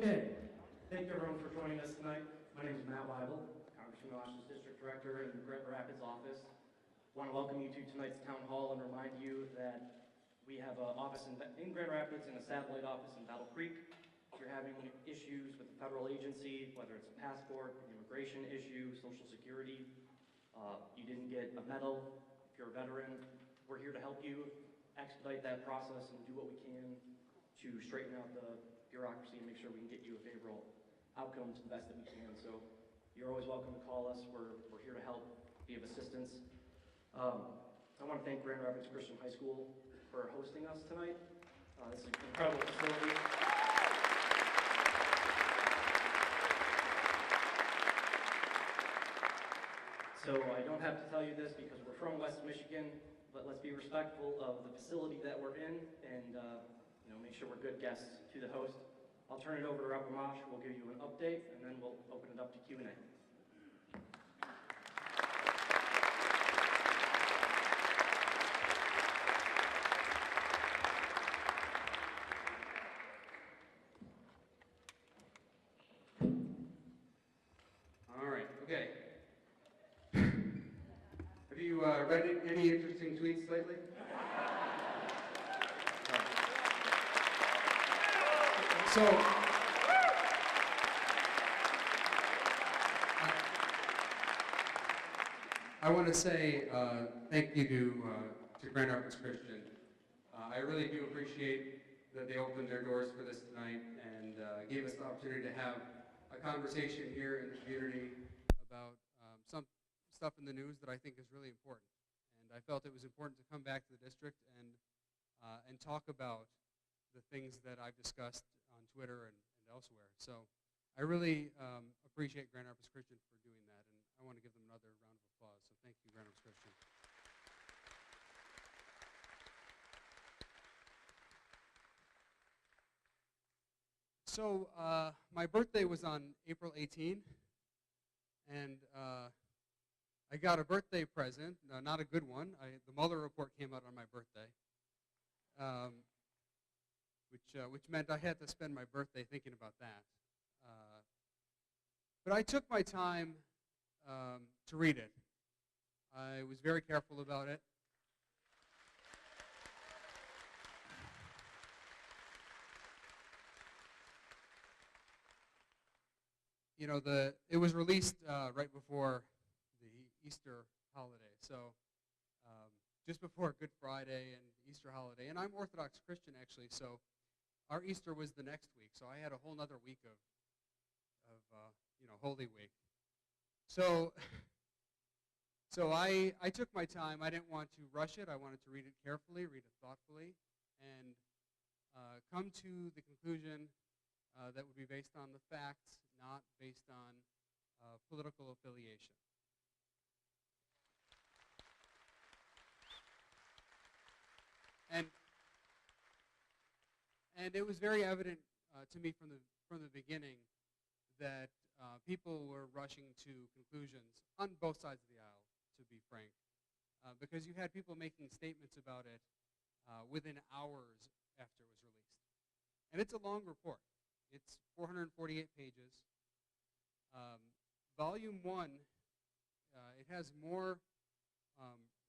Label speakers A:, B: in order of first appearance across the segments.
A: Okay, thank you everyone for joining us tonight. My name is Matt Weibel, Congressman Amash's District Director in Grand Rapids office. I want to welcome you to tonight's town hall and remind you that we have an office in Grand Rapids and a satellite office in Battle Creek. If you're having issues with the federal agency, whether it's a passport, an immigration issue, Social Security, you didn't get a medal, if you're a veteran, we're here to help you expedite that process and do what we can to straighten out the bureaucracy and make sure we can get you a favorable outcome to the best that we can. So you're always welcome to call us. We're here to help, be of assistance. I want to thank Grand Rapids Christian High School for hosting us tonight. This is an incredible facility. So I don't have to tell you this because we're from West Michigan, but let's be respectful of the facility that we're in and make sure we're good guests to the host. I'll turn it over to Rep. Amash, who will give you an update, and then we'll open it up to Q&A.
B: All right, okay. Have you read any interesting tweets lately? So, I want to say thank you to Grand Rapids Christian. I really do appreciate that they opened their doors for this tonight and gave us the opportunity to have a conversation here in the community about some stuff in the news that I think is really important. And I felt it was important to come back to the district and talk about the things that I've discussed on Twitter and elsewhere. So I really appreciate Grand Rapids Christian for doing that, and I want to give them another round of applause. So thank you, Grand Rapids Christian. So my birthday was on April 18, and I got a birthday present, not a good one. The Mueller report came out on my birthday. Which meant I had to spend my birthday thinking about that. But I took my time to read it. I was very careful about it. It was released right before the Easter holiday, so just before Good Friday and Easter holiday. And I'm Orthodox Christian, actually, so our Easter was the next week, so I had a whole other week of Holy Week. So I took my time. I didn't want to rush it. I wanted to read it carefully, read it thoughtfully, and come to the conclusion that would be based on the facts, not based on political affiliation. And it was very evident to me from the beginning that people were rushing to conclusions on both sides of the aisle, to be frank, because you had people making statements about it within hours after it was released. And it's a long report. It's 448 pages. Volume 1, it has more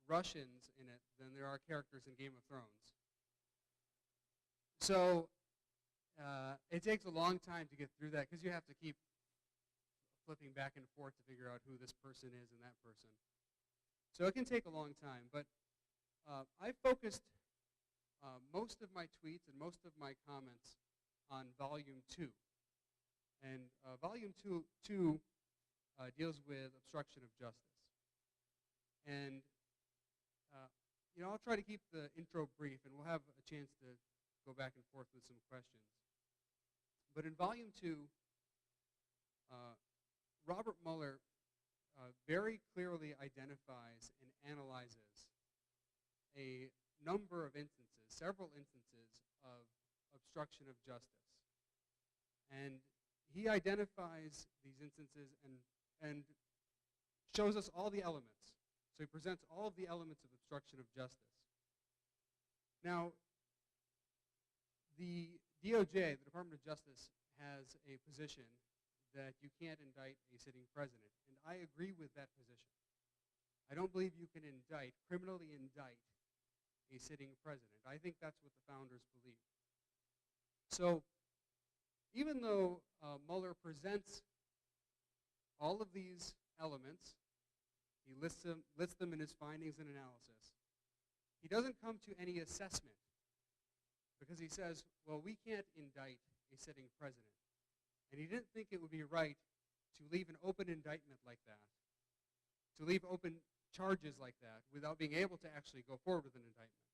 B: Russians in it than there are characters in Game of Thrones. So it takes a long time to get through that because you have to keep flipping back and forth to figure out who this person is and that person. So it can take a long time. But I focused most of my tweets and most of my comments on Volume 2. And Volume 2 deals with obstruction of justice. And I'll try to keep the intro brief, and we'll have a chance to go back and forth with some questions. But in Volume 2, Robert Mueller very clearly identifies and analyzes a number of instances, several instances of obstruction of justice. And he identifies these instances and shows us all the elements. So he presents all of the elements of obstruction of justice. Now, the DOJ, the Department of Justice, has a position that you can't indict a sitting president, and I agree with that position. I don't believe you can criminally indict a sitting president. I think that's what the founders believed. So even though Mueller presents all of these elements, he lists them in his findings and analysis, he doesn't come to any assessment because he says, well, we can't indict a sitting president. And he didn't think it would be right to leave an open indictment like that, to leave open charges like that without being able to actually go forward with an indictment,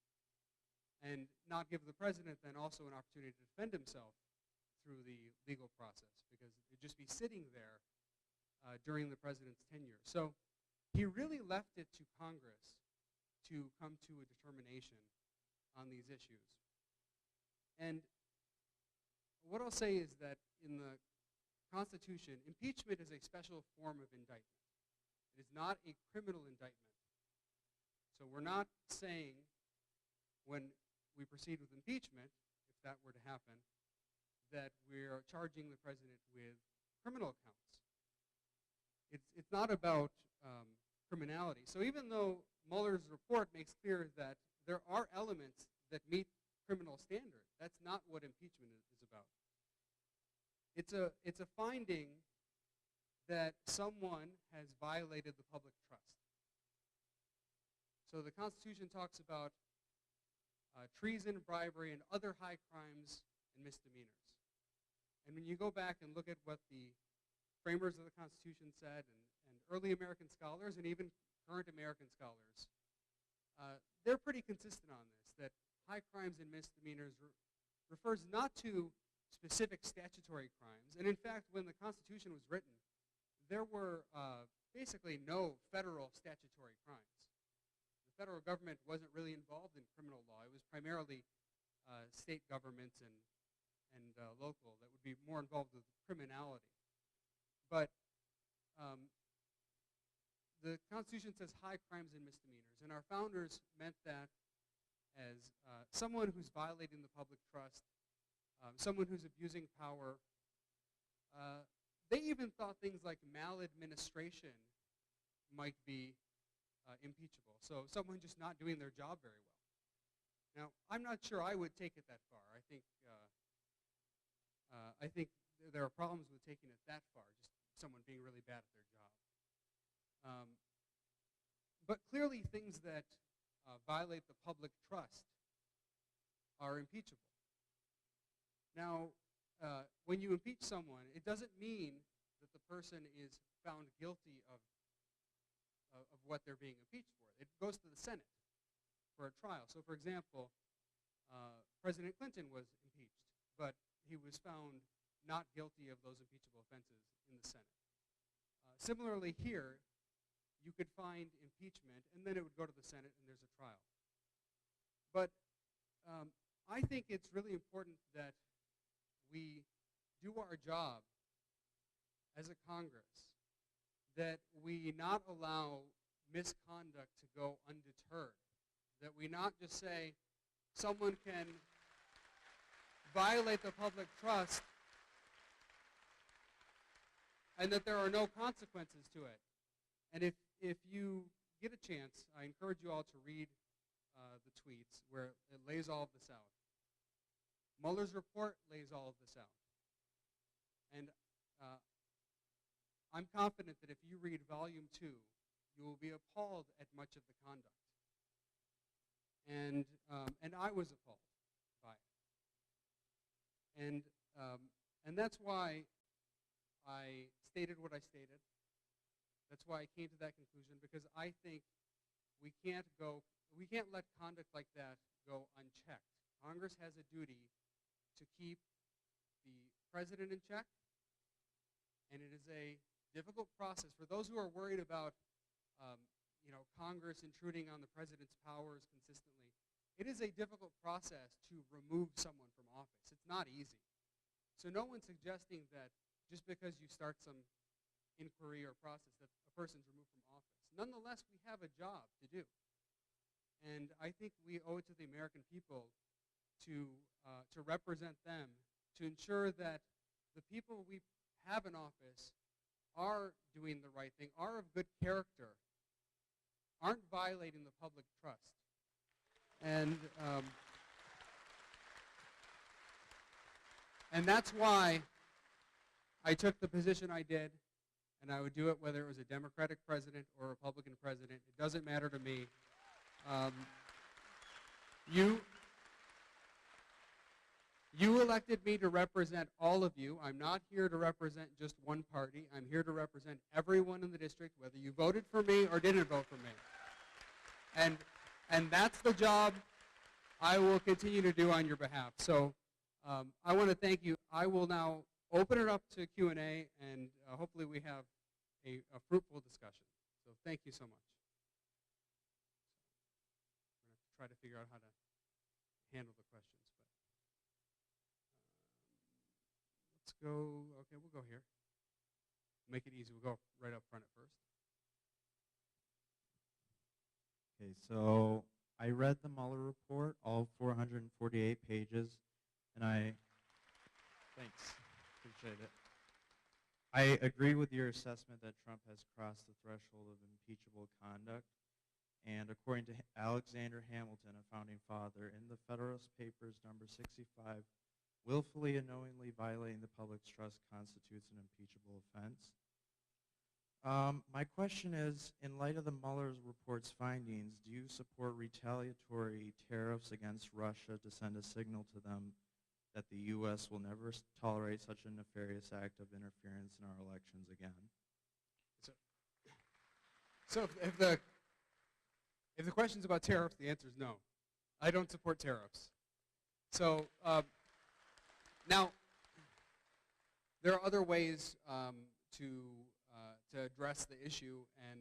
B: and not give the president then also an opportunity to defend himself through the legal process, because it would just be sitting there during the president's tenure. So he really left it to Congress to come to a determination on these issues. And what I'll say is that in the Constitution, impeachment is a special form of indictment. It is not a criminal indictment. So we're not saying when we proceed with impeachment, if that were to happen, that we're charging the president with criminal counts. It's not about criminality. So even though Mueller's report makes clear that there are elements that meet criminal standard, that's not what impeachment is about. It's a finding that someone has violated the public trust. So the Constitution talks about treason, bribery, and other high crimes and misdemeanors. And when you go back and look at what the framers of the Constitution said, and early American scholars, and even current American scholars, they're pretty consistent on this, that high crimes and misdemeanors refers not to specific statutory crimes. And in fact, when the Constitution was written, there were basically no federal statutory crimes. The federal government wasn't really involved in criminal law. It was primarily state governments and local that would be more involved with criminality. But the Constitution says high crimes and misdemeanors, and our founders meant that as someone who's violating the public trust, someone who's abusing power. They even thought things like maladministration might be impeachable. So someone just not doing their job very well. Now, I'm not sure I would take it that far. I think there are problems with taking it that far, just someone being really bad at their job. But clearly things that violate the public trust are impeachable. Now, when you impeach someone, it doesn't mean that the person is found guilty of what they're being impeached for. It goes to the Senate for a trial. So, for example, President Clinton was impeached, but he was found not guilty of those impeachable offenses in the Senate. Similarly here, you could find impeachment, and then it would go to the Senate, and there's a trial. But I think it's really important that we do our job as a Congress, that we not allow misconduct to go undeterred, that we not just say someone can violate the public trust and that there are no consequences to it. And if you get a chance, I encourage you all to read the tweets where it lays all of this out. Mueller's report lays all of this out. And I'm confident that if you read Volume 2, you will be appalled at much of the conduct. And I was appalled by it. And that's why I stated what I stated. That's why I came to that conclusion, because I think we can't let conduct like that go unchecked. Congress has a duty to keep the president in check, and it is a difficult process. For those who are worried about Congress intruding on the president's powers consistently, it is a difficult process to remove someone from office. It's not easy. So no one's suggesting that just because you start some inquiry or process that a person's removed from office. Nonetheless, we have a job to do. And I think we owe it to the American people to represent them, to ensure that the people we have in office are doing the right thing, are of good character, aren't violating the public trust. And that's why I took the position I did, and I would do it whether it was a Democratic president or a Republican president. It doesn't matter to me. You elected me to represent all of you. I'm not here to represent just one party. I'm here to represent everyone in the district, whether you voted for me or didn't vote for me. And that's the job I will continue to do on your behalf. So I want to thank you. I will now open it up to Q&A, and hopefully we have a fruitful discussion. So thank you so much. I'm going to try to figure out how to handle the questions. Let's go, okay, we'll go here. Make it easy. We'll go right up front at first.
C: Okay, so I read the Mueller report, all 448 pages, and thanks, appreciate it. I agree with your assessment that Trump has crossed the threshold of impeachable conduct, and according to Alexander Hamilton, a founding father, in the Federalist Papers number 65, willfully and knowingly violating the public's trust constitutes an impeachable offense. My question is, in light of the Mueller report's findings, do you support retaliatory tariffs against Russia to send a signal to them that the U.S. will never tolerate such a nefarious act of interference in our elections again?
B: So if the question's about tariffs, the answer is no. I don't support tariffs. So now, there are other ways to address the issue, and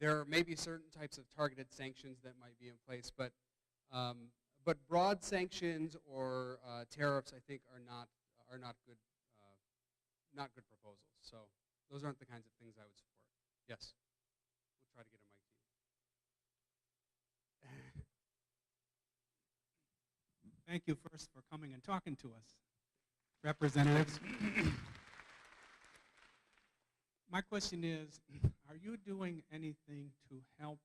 B: there may be certain types of targeted sanctions that might be in place, but broad sanctions or tariffs, I think, are not good proposals. So those aren't the kinds of things I would support. Yes, we'll try to get a mic to you.
D: Thank you first for coming and talking to us, representatives. My question is, are you doing anything to help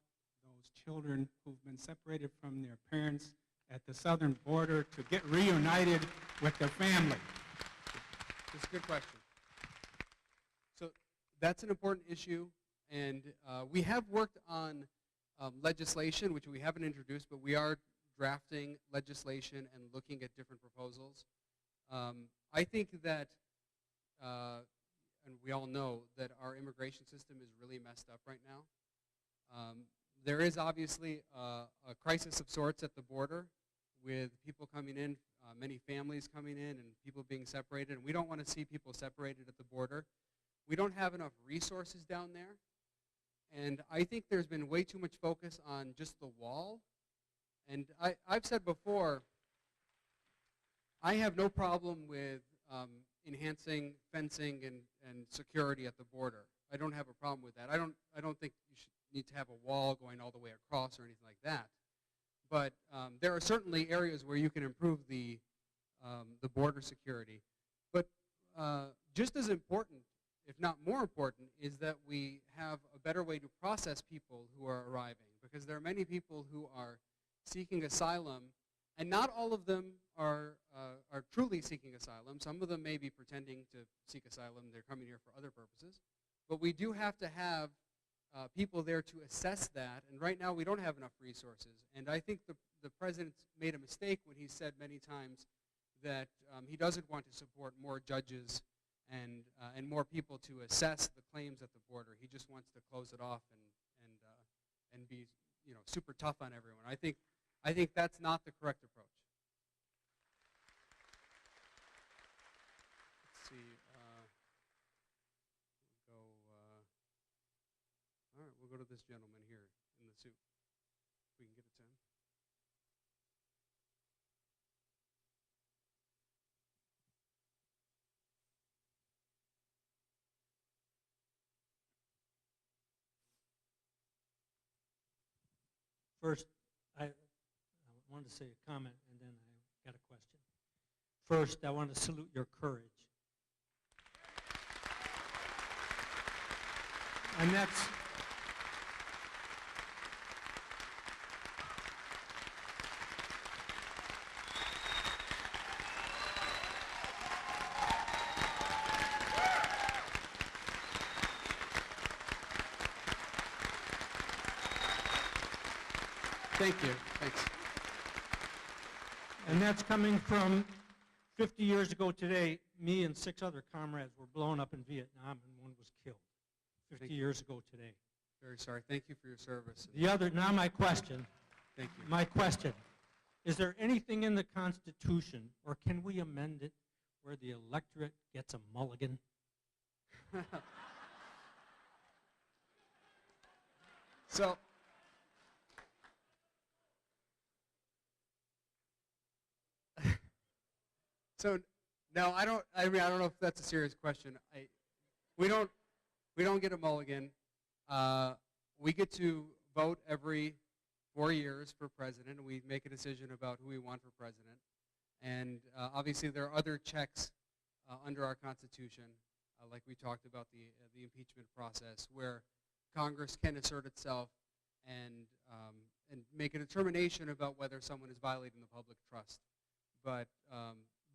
D: those children who've been separated from their parents at the southern border to get reunited with their family?
B: That's a good question. So that's an important issue, and we have worked on legislation, which we haven't introduced, but we are drafting legislation and looking at different proposals. I think that, and we all know that our immigration system is really messed up right now. There is obviously a crisis of sorts at the border with people coming in, many families coming in, and people being separated, and we don't want to see people separated at the border. We don't have enough resources down there, and I think there's been way too much focus on just the wall. And I've said before, I have no problem with enhancing fencing and security at the border. I don't have a problem with that. I don't think you should need to have a wall going all the way across or anything like that. But there are certainly areas where you can improve the border security. But just as important, if not more important, is that we have a better way to process people who are arriving, because there are many people who are seeking asylum, and not all of them are truly seeking asylum. Some of them may be pretending to seek asylum. They're coming here for other purposes. But we do have to have people there to assess that, and right now we don't have enough resources. And I think the President's made a mistake when he said many times that he doesn't want to support more judges and more people to assess the claims at the border. He just wants to close it off and be, you know, super tough on everyone. I think that's not the correct approach. Let's see. All right, we'll go to this gentleman here in the suit. If we can get it to him.
E: First, I wanted to say a comment, and then I got a question. First, I want to salute your courage
D: And that's,
B: Thank you. Thanks.
D: and that's coming from 50 years ago today, me and 6 other comrades were blown up in Vietnam and one was killed 50 years ago today.
B: Very sorry. Thank you for your service.
D: Now my question,
B: Thank you.
D: my question, is there anything in the Constitution, or can we amend it, where the electorate gets a mulligan?
B: So, no, I don't. I mean, I don't know if that's a serious question. We don't get a mulligan. We get to vote every 4 years for president, and we make a decision about who we want for president. And obviously, there are other checks under our Constitution, like we talked about the impeachment process, where Congress can assert itself and make a determination about whether someone is violating the public trust.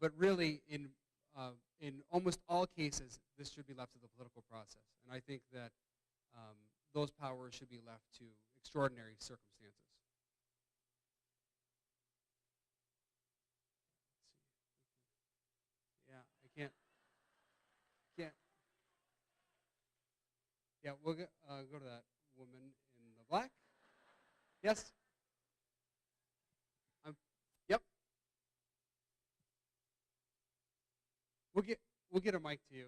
B: But really, in almost all cases, this should be left to the political process. And I think that those powers should be left to extraordinary circumstances. Yeah, I can't. Yeah, we'll go to that woman in the black. Yes? Yep. We'll get a mic to you.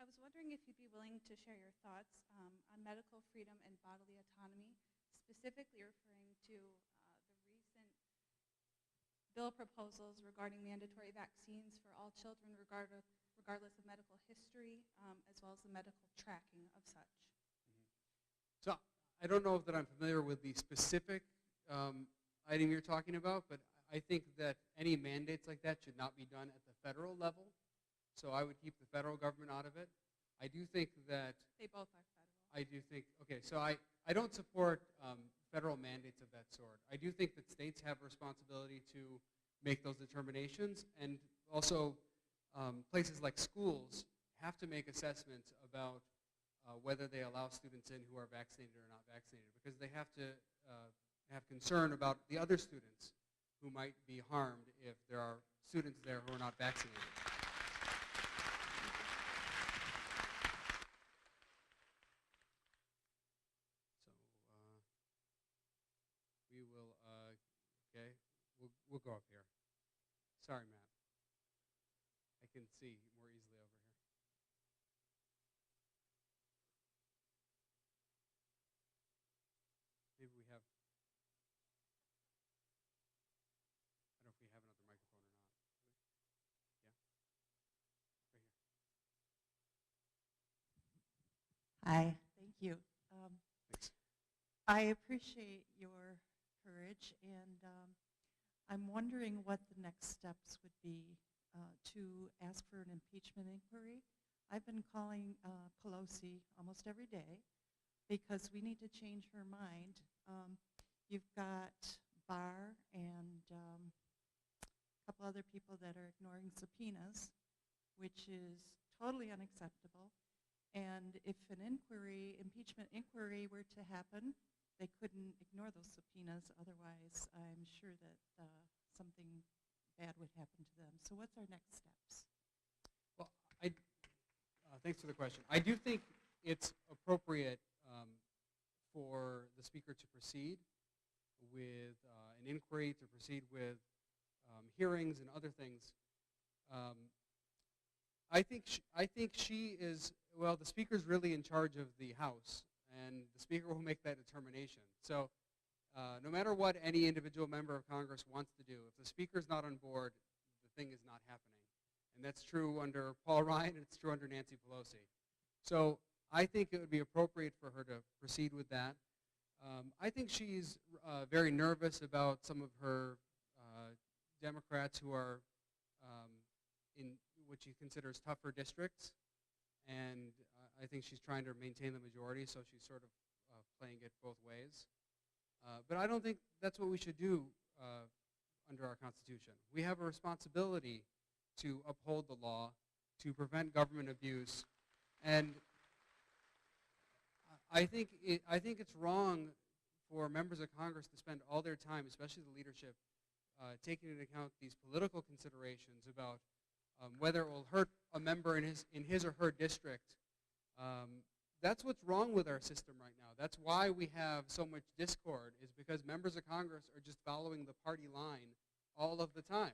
F: I was wondering if you'd be willing to share your thoughts on medical freedom and bodily autonomy, specifically referring to the recent bill proposals regarding mandatory vaccines for all children regardless of medical history, as well as the medical tracking of such.
B: So I don't know that I'm familiar with the specific item you're talking about, but I think that any mandates like that should not be done at the federal level. So I would keep the federal government out of it. I do think that
F: They both are federal.
B: I do think, okay, so I don't support federal mandates of that sort. I do think that states have a responsibility to make those determinations, and also places like schools have to make assessments about whether they allow students in who are vaccinated or not vaccinated, because they have to have concern about the other students who might be harmed if there are students there who are not vaccinated. We will, okay, we'll go up here. Sorry, Matt. I can see more easily over here. Maybe we have, I don't know if we have another microphone or not. Yeah, right here.
G: Hi, thank you.
B: Thanks.
G: I appreciate your courage, and I'm wondering what the next steps would be to ask for an impeachment inquiry. I've been calling Pelosi almost every day because we need to change her mind. You've got Barr and a couple other people that are ignoring subpoenas, which is totally unacceptable. And if an impeachment inquiry were to happen, they couldn't ignore those subpoenas. Otherwise, I'm sure that something bad would happen to them. So what's our next steps?
B: Well, thanks for the question. I do think it's appropriate for the speaker to proceed with an inquiry, to proceed with hearings and other things. I think she is, well, the speaker's really in charge of the House, and the speaker will make that determination. So no matter what any individual member of Congress wants to do, if the speaker's not on board, the thing is not happening. And that's true under Paul Ryan, and it's true under Nancy Pelosi. So I think it would be appropriate for her to proceed with that. I think she's very nervous about some of her Democrats who are in what she considers tougher districts, and I think she's trying to maintain the majority, so she's sort of playing it both ways. But I don't think that's what we should do under our Constitution. We have a responsibility to uphold the law, to prevent government abuse, and I think it's wrong for members of Congress to spend all their time, especially the leadership, taking into account these political considerations about whether it will hurt a member in his or her district. That's what's wrong with our system right now. That's why we have so much discord, is because members of Congress are just following the party line all of the time.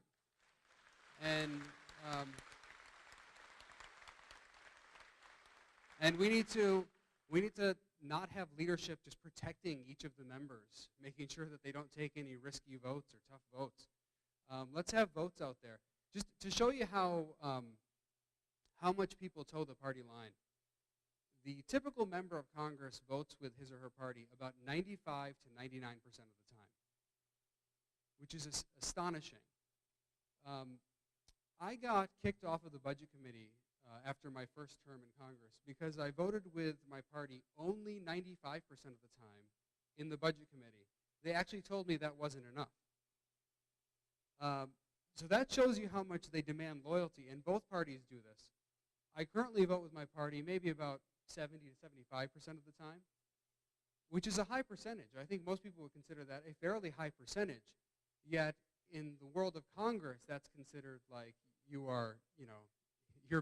B: And we need to not have leadership just protecting each of the members, making sure that they don't take any risky votes or tough votes. Let's have votes out there. Just to show you how much people toe the party line. The typical member of Congress votes with his or her party about 95 to 99% of the time, which is astonishing. I got kicked off of the Budget Committee after my first term in Congress because I voted with my party only 95% of the time in the Budget Committee. They actually told me that wasn't enough. So that shows you how much they demand loyalty, and both parties do this. I currently vote with my party maybe about 70 to 75% of the time, which is a high percentage. I think most people would consider that a fairly high percentage, yet in the world of Congress, that's considered like you're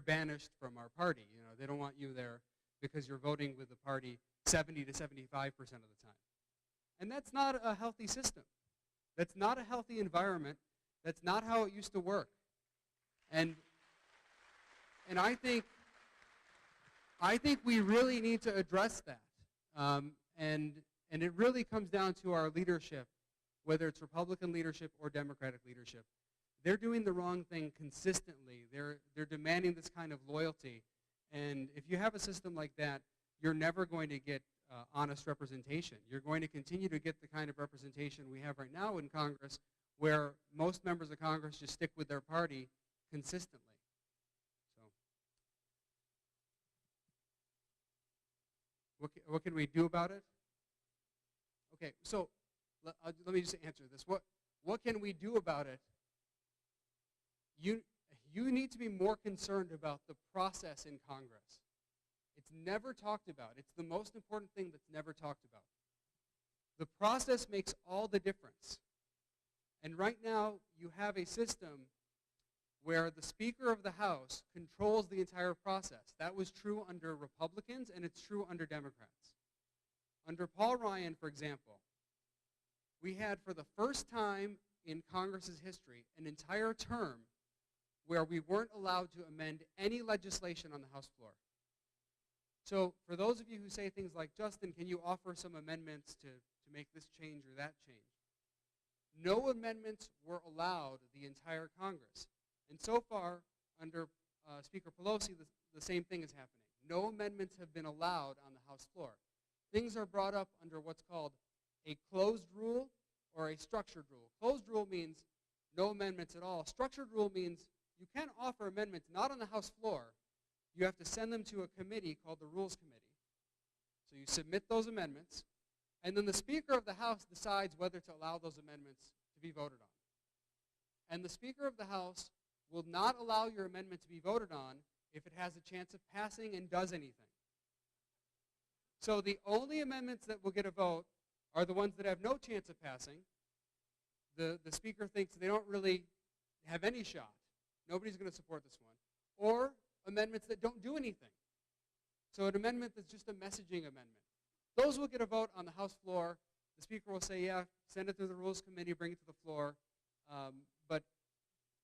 B: banished from our party. They don't want you there because you're voting with the party 70 to 75% of the time. And that's not a healthy system. That's not a healthy environment. That's not how it used to work. And I think we really need to address that. And it really comes down to our leadership, whether it's Republican leadership or Democratic leadership. They're doing the wrong thing consistently. They're demanding this kind of loyalty. And if you have a system like that, you're never going to get honest representation. You're going to continue to get the kind of representation we have right now in Congress, where most members of Congress just stick with their party consistently. So, what can we do about it? Okay, so let me just answer this. What can we do about it? You need to be more concerned about the process in Congress. It's never talked about. It's the most important thing that's never talked about. The process makes all the difference. And right now, you have a system where the Speaker of the House controls the entire process. That was true under Republicans, and it's true under Democrats. Under Paul Ryan, for example, we had, for the first time in Congress's history, an entire term where we weren't allowed to amend any legislation on the House floor. So for those of you who say things like, Justin, can you offer some amendments to make this change or that change? No amendments were allowed the entire Congress. And so far, under Speaker Pelosi, the same thing is happening. No amendments have been allowed on the House floor. Things are brought up under what's called a closed rule or a structured rule. Closed rule means no amendments at all. Structured rule means you can offer amendments not on the House floor. You have to send them to a committee called the Rules Committee. So you submit those amendments, and then the Speaker of the House decides whether to allow those amendments to be voted on. And the Speaker of the House will not allow your amendment to be voted on if it has a chance of passing and does anything. So the only amendments that will get a vote are the ones that have no chance of passing. The Speaker thinks they don't really have any shot. Nobody's going to support this one. Or amendments that don't do anything. So an amendment that's just a messaging amendment. Those will get a vote on the House floor. The Speaker will say, yeah, send it to the Rules Committee, bring it to the floor. But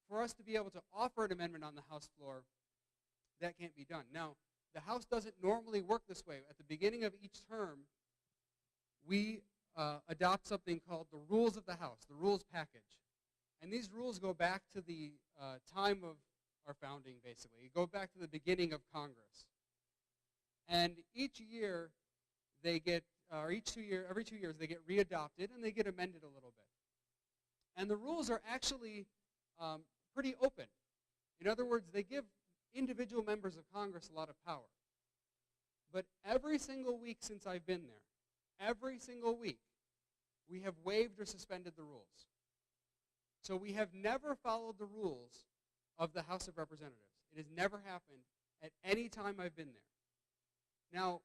B: for us to be able to offer an amendment on the House floor, that can't be done. Now, the House doesn't normally work this way. At the beginning of each term, we adopt something called the Rules of the House, the Rules Package. And these rules go back to the time of our founding, basically. You go back to the beginning of Congress. And each year, they get, every 2 years, they get readopted and they get amended a little bit. And the rules are actually pretty open. In other words, they give individual members of Congress a lot of power. But every single week since I've been there, every single week, we have waived or suspended the rules. So we have never followed the rules of the House of Representatives. It has never happened at any time I've been there. Now,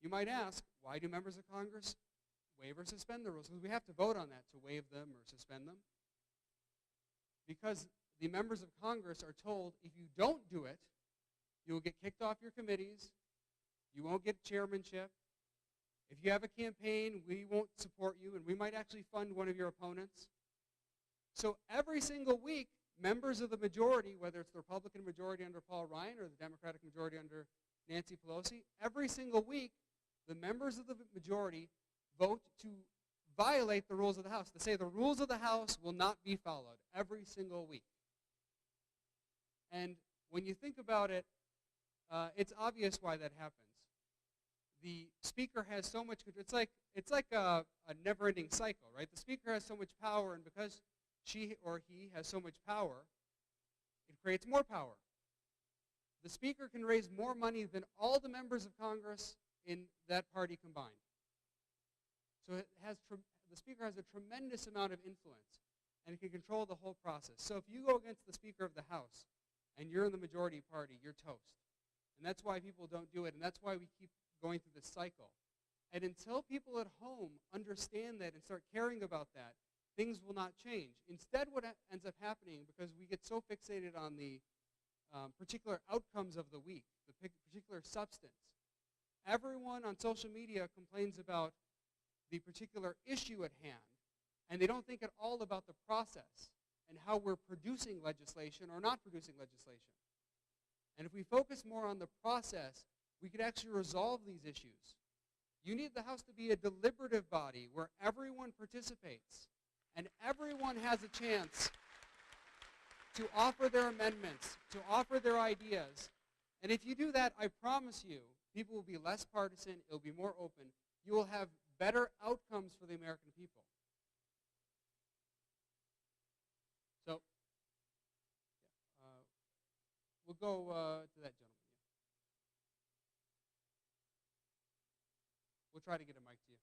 B: you might ask, why do members of Congress waive or suspend the rules? Because we have to vote on that to waive them or suspend them. Because the members of Congress are told, if you don't do it, you will get kicked off your committees, you won't get chairmanship. If you have a campaign, we won't support you, and we might actually fund one of your opponents. So every single week, members of the majority, whether it's the Republican majority under Paul Ryan or the Democratic majority under Nancy Pelosi, every single week, the members of the majority vote to violate the rules of the House, to say the rules of the House will not be followed every single week. And when you think about it, it's obvious why that happens. The speaker has so much control. It's like a never-ending cycle, right? The speaker has so much power, and because she or he has so much power, it creates more power. The speaker can raise more money than all the members of Congress in that party combined. So the speaker has a tremendous amount of influence, and it can control the whole process. So if you go against the Speaker of the House, and you're in the majority party, you're toast. And that's why people don't do it, and that's why we keep going through this cycle. And until people at home understand that and start caring about that, things will not change. Instead, what ends up happening, because we get so fixated on the particular outcomes of the week, the particular substance, everyone on social media complains about the particular issue at hand, and they don't think at all about the process and how we're producing legislation or not producing legislation. And if we focus more on the process, we could actually resolve these issues. You need the House to be a deliberative body where everyone participates and everyone has a chance to offer their amendments, to offer their ideas. And if you do that, I promise you, people will be less partisan, it'll be more open. You will have better outcomes for the American people. So, we'll go to that gentleman. We'll try to get a mic to you.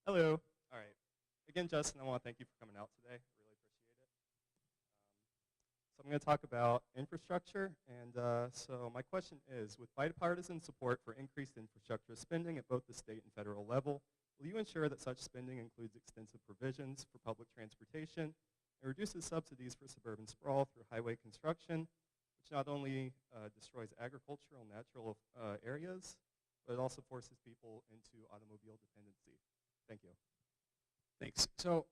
H: Hello. All right. Again, Justin, I want to thank you for coming out today. Really appreciate it. So I'm going to talk about infrastructure. And so my question is, with bipartisan support for increased infrastructure spending at both the state and federal level, will you ensure that such spending includes extensive provisions for public transportation and reduces subsidies for suburban sprawl through highway construction, which not only destroys agricultural and natural areas, but it also forces people into automobile dependency? Thank you.
B: Thanks. So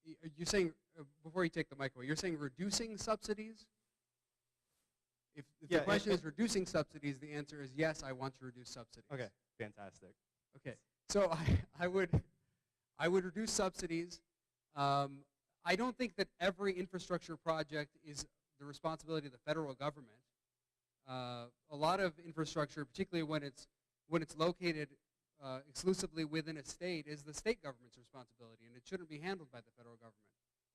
B: you're saying, before you take the mic away, you're saying reducing subsidies? If the question is reducing subsidies, the answer is yes, I want to reduce subsidies.
H: Okay, fantastic.
B: Okay, so I would reduce subsidies. I don't think that every infrastructure project is the responsibility of the federal government. A lot of infrastructure, particularly when it's located exclusively within a state, is the state government's responsibility, and it shouldn't be handled by the federal government.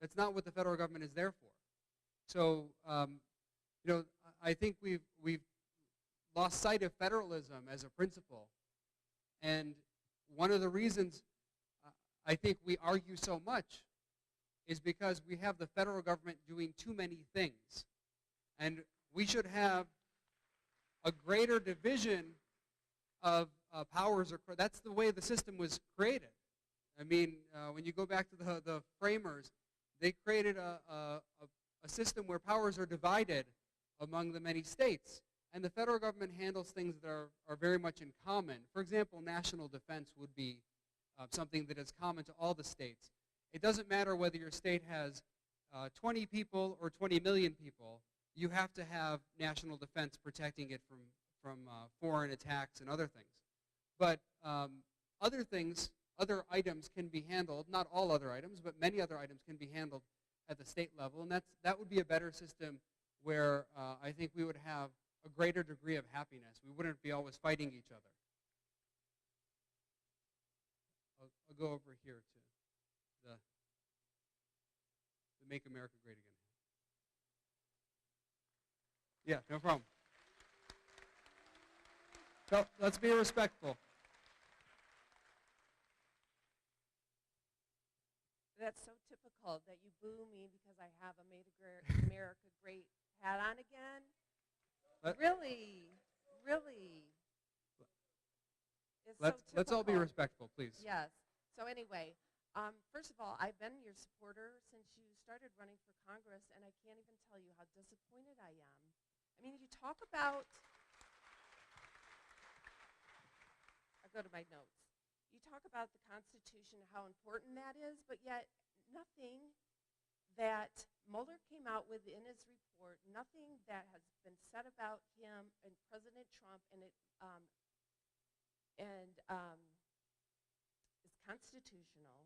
B: That's not what the federal government is there for. So, I think we've lost sight of federalism as a principle, and one of the reasons I think we argue so much is because we have the federal government doing too many things, and we should have a greater division of powers. That's the way the system was created. I mean, when you go back to the framers, they created a system where powers are divided among the many states, and the federal government handles things that are very much in common. For example, national defense would be something that is common to all the states. It doesn't matter whether your state has 20 people or 20 million people, you have to have national defense protecting it from foreign attacks and other things. But other things, other items can be handled, not all other items, but many other items can be handled at the state level, and that would be a better system where I think we would have a greater degree of happiness. We wouldn't be always fighting each other. I'll go over here to the Make America Great Again. Yeah, no problem. So let's be respectful.
I: That's so typical that you boo me because I have a Made America Great hat on again. Really? It's so
B: Let's all be
I: typical.
B: respectful, please.
I: Yes. So anyway, first of all, I've been your supporter since you started running for Congress, and I can't even tell you how disappointed I am. I mean, you talk about, I'll go to my notes. You talk about the Constitution, how important that is, but yet nothing that Mueller came out with in his report, nothing that has been said about him and President Trump and it is constitutional.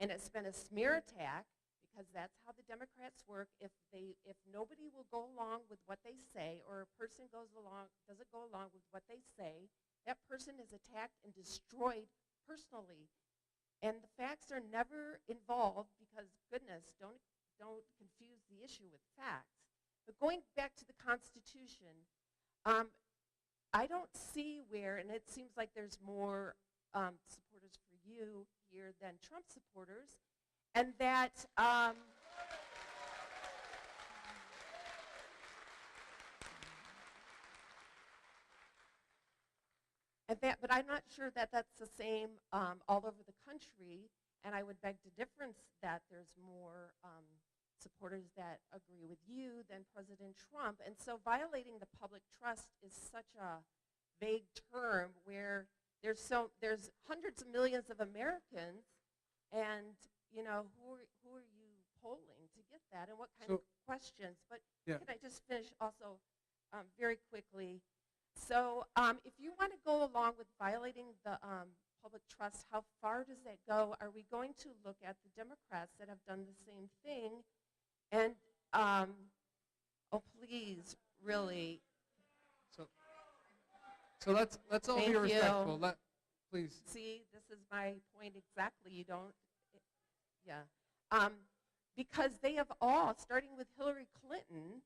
I: And it's been a smear attack because that's how the Democrats work. If nobody will go along with what they say, or a person doesn't go along with what they say, that person is attacked and destroyed personally. And the facts are never involved because, goodness, don't confuse the issue with facts. But going back to the Constitution, I don't see where, and it seems like there's more supporters for you here than Trump supporters, and that but I'm not sure that that's the same all over the country, and I would beg to difference that there's more supporters that agree with you than President Trump. And so violating the public trust is such a vague term where there's hundreds of millions of Americans, and who are you polling to get that, and what kind of questions? But
B: yeah.
I: Can I just finish also very quickly? So if you want to go along with violating the public trust, how far does that go? Are we going to look at the Democrats that have done the same thing? And, oh, please, really.
B: So let's all be respectful. Please.
I: See, this is my point exactly. You don't, yeah. Because they have all, starting with Hillary Clinton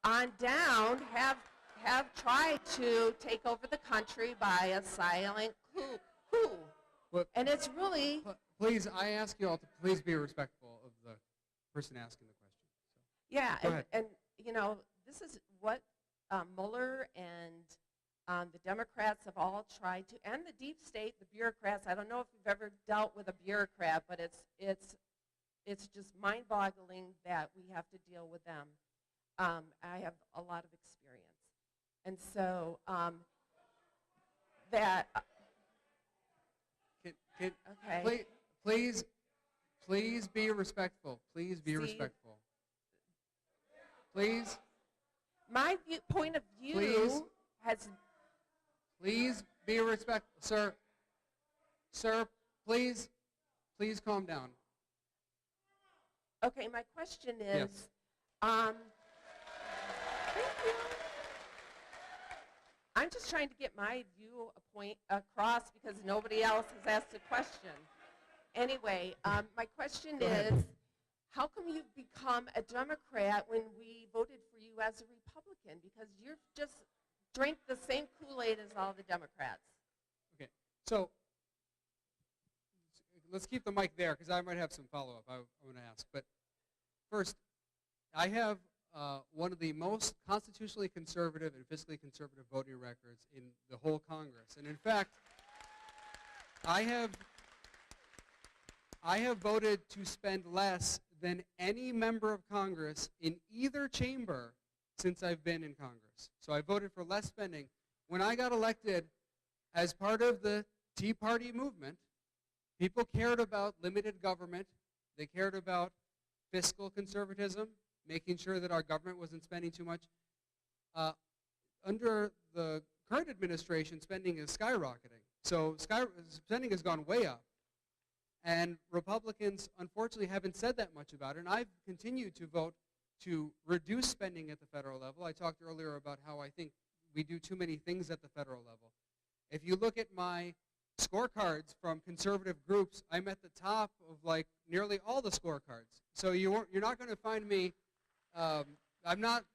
I: on down, have tried to take over the country by a silent coup. And it's really...
B: Please, I ask you all to please be respectful of the person asking the question. So.
I: Yeah, and this is what Mueller and the Democrats have all tried to, and the deep state, the bureaucrats. I don't know if you've ever dealt with a bureaucrat, but it's just mind-boggling that we have to deal with them. I have a lot of experience. And so that... okay.
B: Please be respectful. Please be respectful. Please.
I: My point of view has...
B: Please be respectful. Sir, please calm down.
I: Okay, my question is...
B: Yes.
I: Thank you. I'm just trying to get my view across because nobody else has asked a question. Anyway, my question is, how come you've become a Democrat when we voted for you as a Republican? Because you've just drank the same Kool-Aid as all the Democrats.
B: Okay, so let's keep the mic there because I might have some follow-up I want to ask. But first, I have one of the most constitutionally conservative and fiscally conservative voting records in the whole Congress. And in fact, I have voted to spend less than any member of Congress in either chamber since I've been in Congress. So I voted for less spending. When I got elected as part of the Tea Party movement, people cared about limited government. They cared about fiscal conservatism, making sure that our government wasn't spending too much. Under the current administration, spending is skyrocketing. So spending has gone way up. And Republicans, unfortunately, haven't said that much about it. And I've continued to vote to reduce spending at the federal level. I talked earlier about how I think we do too many things at the federal level. If you look at my scorecards from conservative groups, I'm at the top of like nearly all the scorecards. So you're not going to find me, I'm not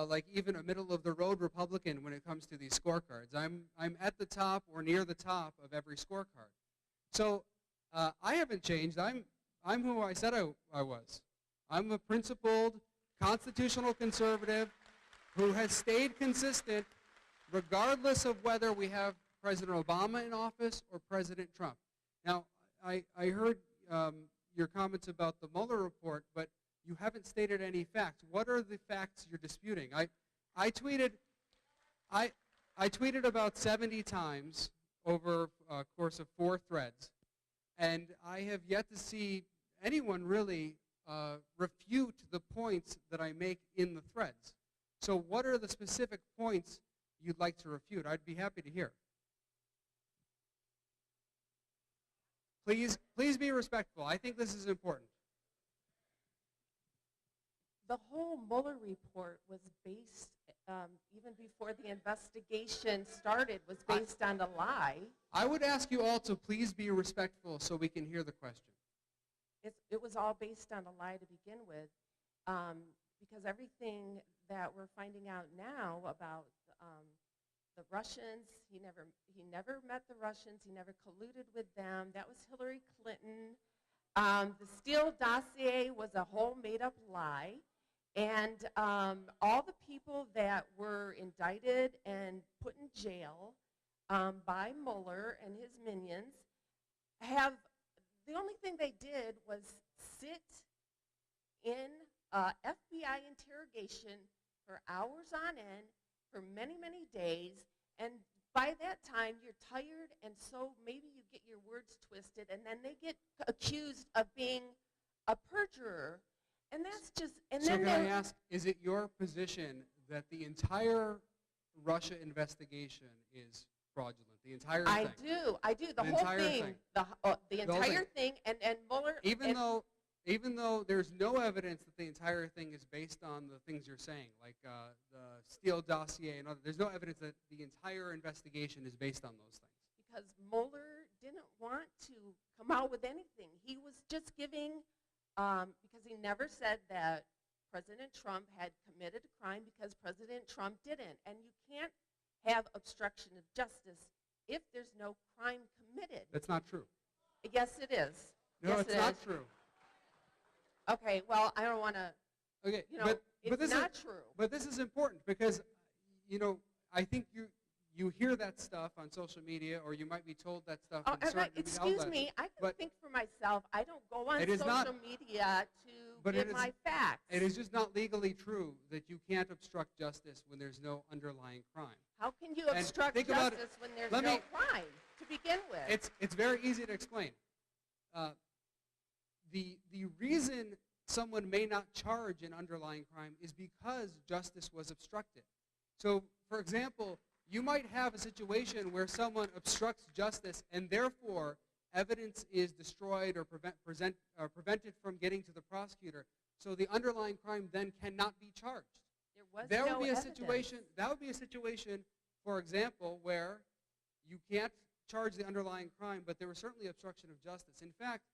B: like even a middle-of-the-road Republican when it comes to these scorecards. I'm at the top or near the top of every scorecard. So I haven't changed. I'm who I said I was. I'm a principled, constitutional conservative who has stayed consistent regardless of whether we have President Obama in office or President Trump. Now, I heard your comments about the Mueller report, but you haven't stated any facts. What are the facts you're disputing? I tweeted about 70 times over a course of 4 threads, and I have yet to see anyone really refute the points that I make in the threads. So what are the specific points you'd like to refute? I'd be happy to hear. Please be respectful. I think this is important.
I: The whole Mueller report was based, even before the investigation started, was based on a lie.
B: I would ask you all to please be respectful so we can hear the question.
I: It was all based on a lie to begin with, because everything that we're finding out now about the Russians, he never met the Russians, he never colluded with them. That was Hillary Clinton. The Steele dossier was a whole made-up lie. And all the people that were indicted and put in jail by Mueller and his minions the only thing they did was sit in FBI interrogation for hours on end for many, many days. And by that time, you're tired, and so maybe you get your words twisted, and then they get accused of being a perjurer. And that's just, and
B: so
I: then
B: can I ask, is it your position that the entire Russia investigation is fraudulent? The entire thing?
I: I do. The whole thing. The entire thing, and Mueller.
B: Even though there's no evidence that the entire thing is based on the things you're saying, like the Steele dossier and other, there's no evidence that the entire investigation is based on those things.
I: Because Mueller didn't want to come out with anything. He was just giving, because he never said that President Trump had committed a crime because President Trump didn't. And you can't have obstruction of justice if there's no crime committed.
B: That's not true.
I: Yes, it is.
B: No,
I: yes,
B: it's not true.
I: Okay, well, I don't want to,
B: Okay,
I: but it's not true.
B: But this is important because, I think you hear that stuff on social media, or you might be told that stuff in certain
I: excuse me, I can think for myself. I don't go on social media to give my facts.
B: It is just not legally true that you can't obstruct justice when there's no underlying crime.
I: How can you obstruct justice when there's no crime to begin with?
B: It's very easy to explain. The reason someone may not charge an underlying crime is because justice was obstructed. So, for example, you might have a situation where someone obstructs justice and therefore evidence is destroyed or prevented from getting to the prosecutor. So the underlying crime then cannot be charged.
I: There was no evidence.
B: That would be a situation, for example, where you can't charge the underlying crime, but there was certainly obstruction of justice. In fact,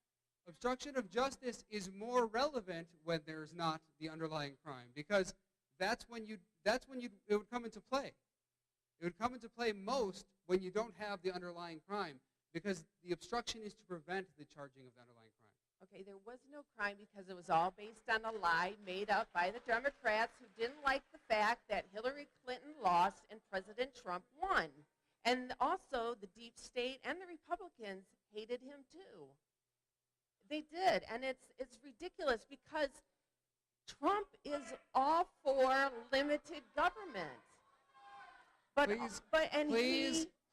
B: obstruction of justice is more relevant when there's not the underlying crime, because that's when it would come into play. It would come into play most when you don't have the underlying crime, because the obstruction is to prevent the charging of the underlying crime.
I: Okay, there was no crime because it was all based on a lie made up by the Democrats who didn't like the fact that Hillary Clinton lost and President Trump won. And also the deep state and the Republicans hated him too. They did, and it's ridiculous because Trump is all for limited government.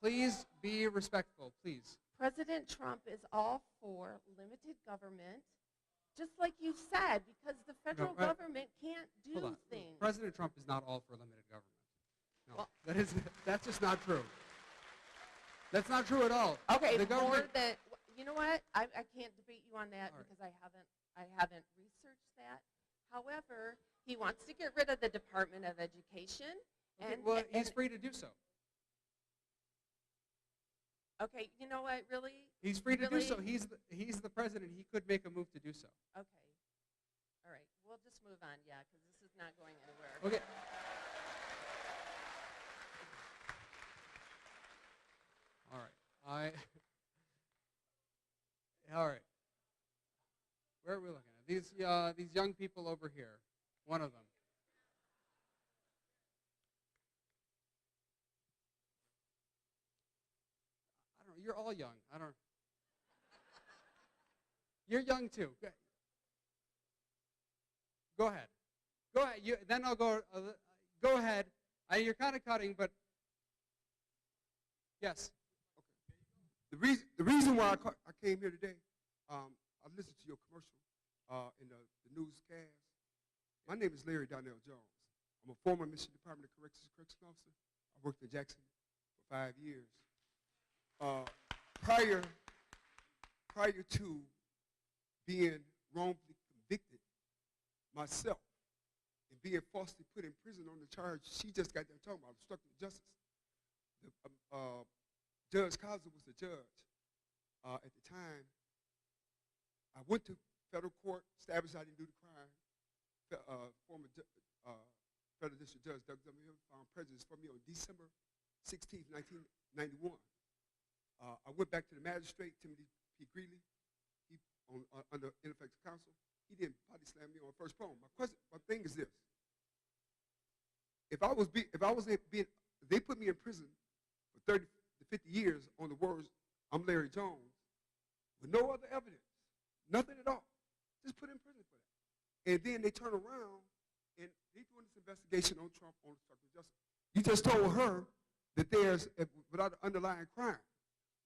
B: Please be respectful, please.
I: President Trump is all for limited government just like you said, because the federal
B: right.
I: government can't
B: Hold
I: do
B: on.
I: things.
B: President Trump is not all for limited government. No,
I: Well-
B: that's just not true. That's not true at all.
I: Okay,
B: the government.
I: you know what? I can't debate you on that
B: All right.
I: because I haven't researched that. However, he wants to get rid of the Department of Education.
B: Okay,
I: And,
B: well, he's
I: and-
B: free to do so.
I: okay, you know what? Really?
B: He's free to do so.
I: Really?
B: He's the president. He could make a move to do so.
I: Okay. All right. We'll just move on, yeah, because this is not going anywhere.
B: Okay. All right. All right. Where are we looking at? These young people over here. One of them. I don't know. You're all young. I don't. You're young too. Go ahead. Go ahead. Then I'll go. Go ahead. You're kind of cutting, but yes.
J: The reason why I came here today, I listened to your commercial in the newscast. My name is Larry Donnell Jones. I'm a former Michigan Department of Corrections correction officer. I worked in Jackson for 5 years. Prior to being wrongfully convicted myself and being falsely put in prison on the charge she just got done talking about, obstructing justice. Judge Cosler was the judge at the time. I went to federal court, established I didn't do the crime. Former federal district judge Doug W. Hill found prejudice for me on December 16, 1991. I went back to the magistrate, Timothy P. Greeley, under ineffective counsel. He didn't body slam me on first prong. My thing is this: if I was being, they put me in prison for 30 to 50 years on the words, "I'm Larry Jones," with no other evidence, nothing at all, just put in prison for that. And then they turn around and they're doing this investigation on Trump on obstruction of justice. You just told her that there's, without an underlying crime,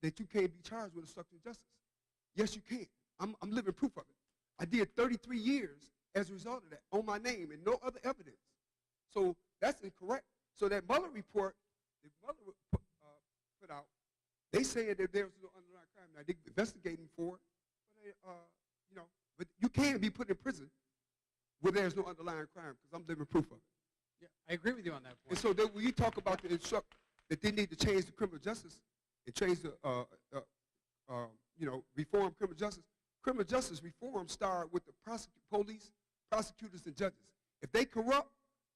J: that you can't be charged with obstruction of justice. Yes, you can. I'm living proof of it. I did 33 years as a result of that on my name and no other evidence. So that's incorrect. So that Mueller report, the Mueller put out, they saying that there was no underlying crime. Now they're investigating for it, but but you can be put in prison where there's no underlying crime because I'm living proof of it.
B: Yeah, I agree with you on that point.
J: And so that when you talk about that they need to change the criminal justice and change the reform criminal justice reform start with the police, prosecutors, and judges. If they corrupt,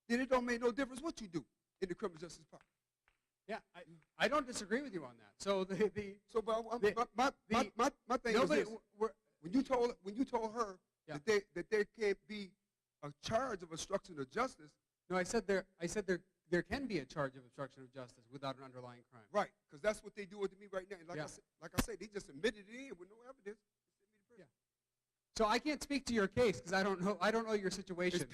J: then it don't make no difference what you do in the criminal justice part.
B: Yeah, I don't disagree with you on that. So
J: my thing is this: when you told her that there can't be a charge of obstruction of justice.
B: No, I said there can be a charge of obstruction of justice without an underlying crime.
J: Right, because that's what they do to me right now. And like I said, they just admitted it in with no evidence.
B: Yeah. So I can't speak to your case because I don't know your situation.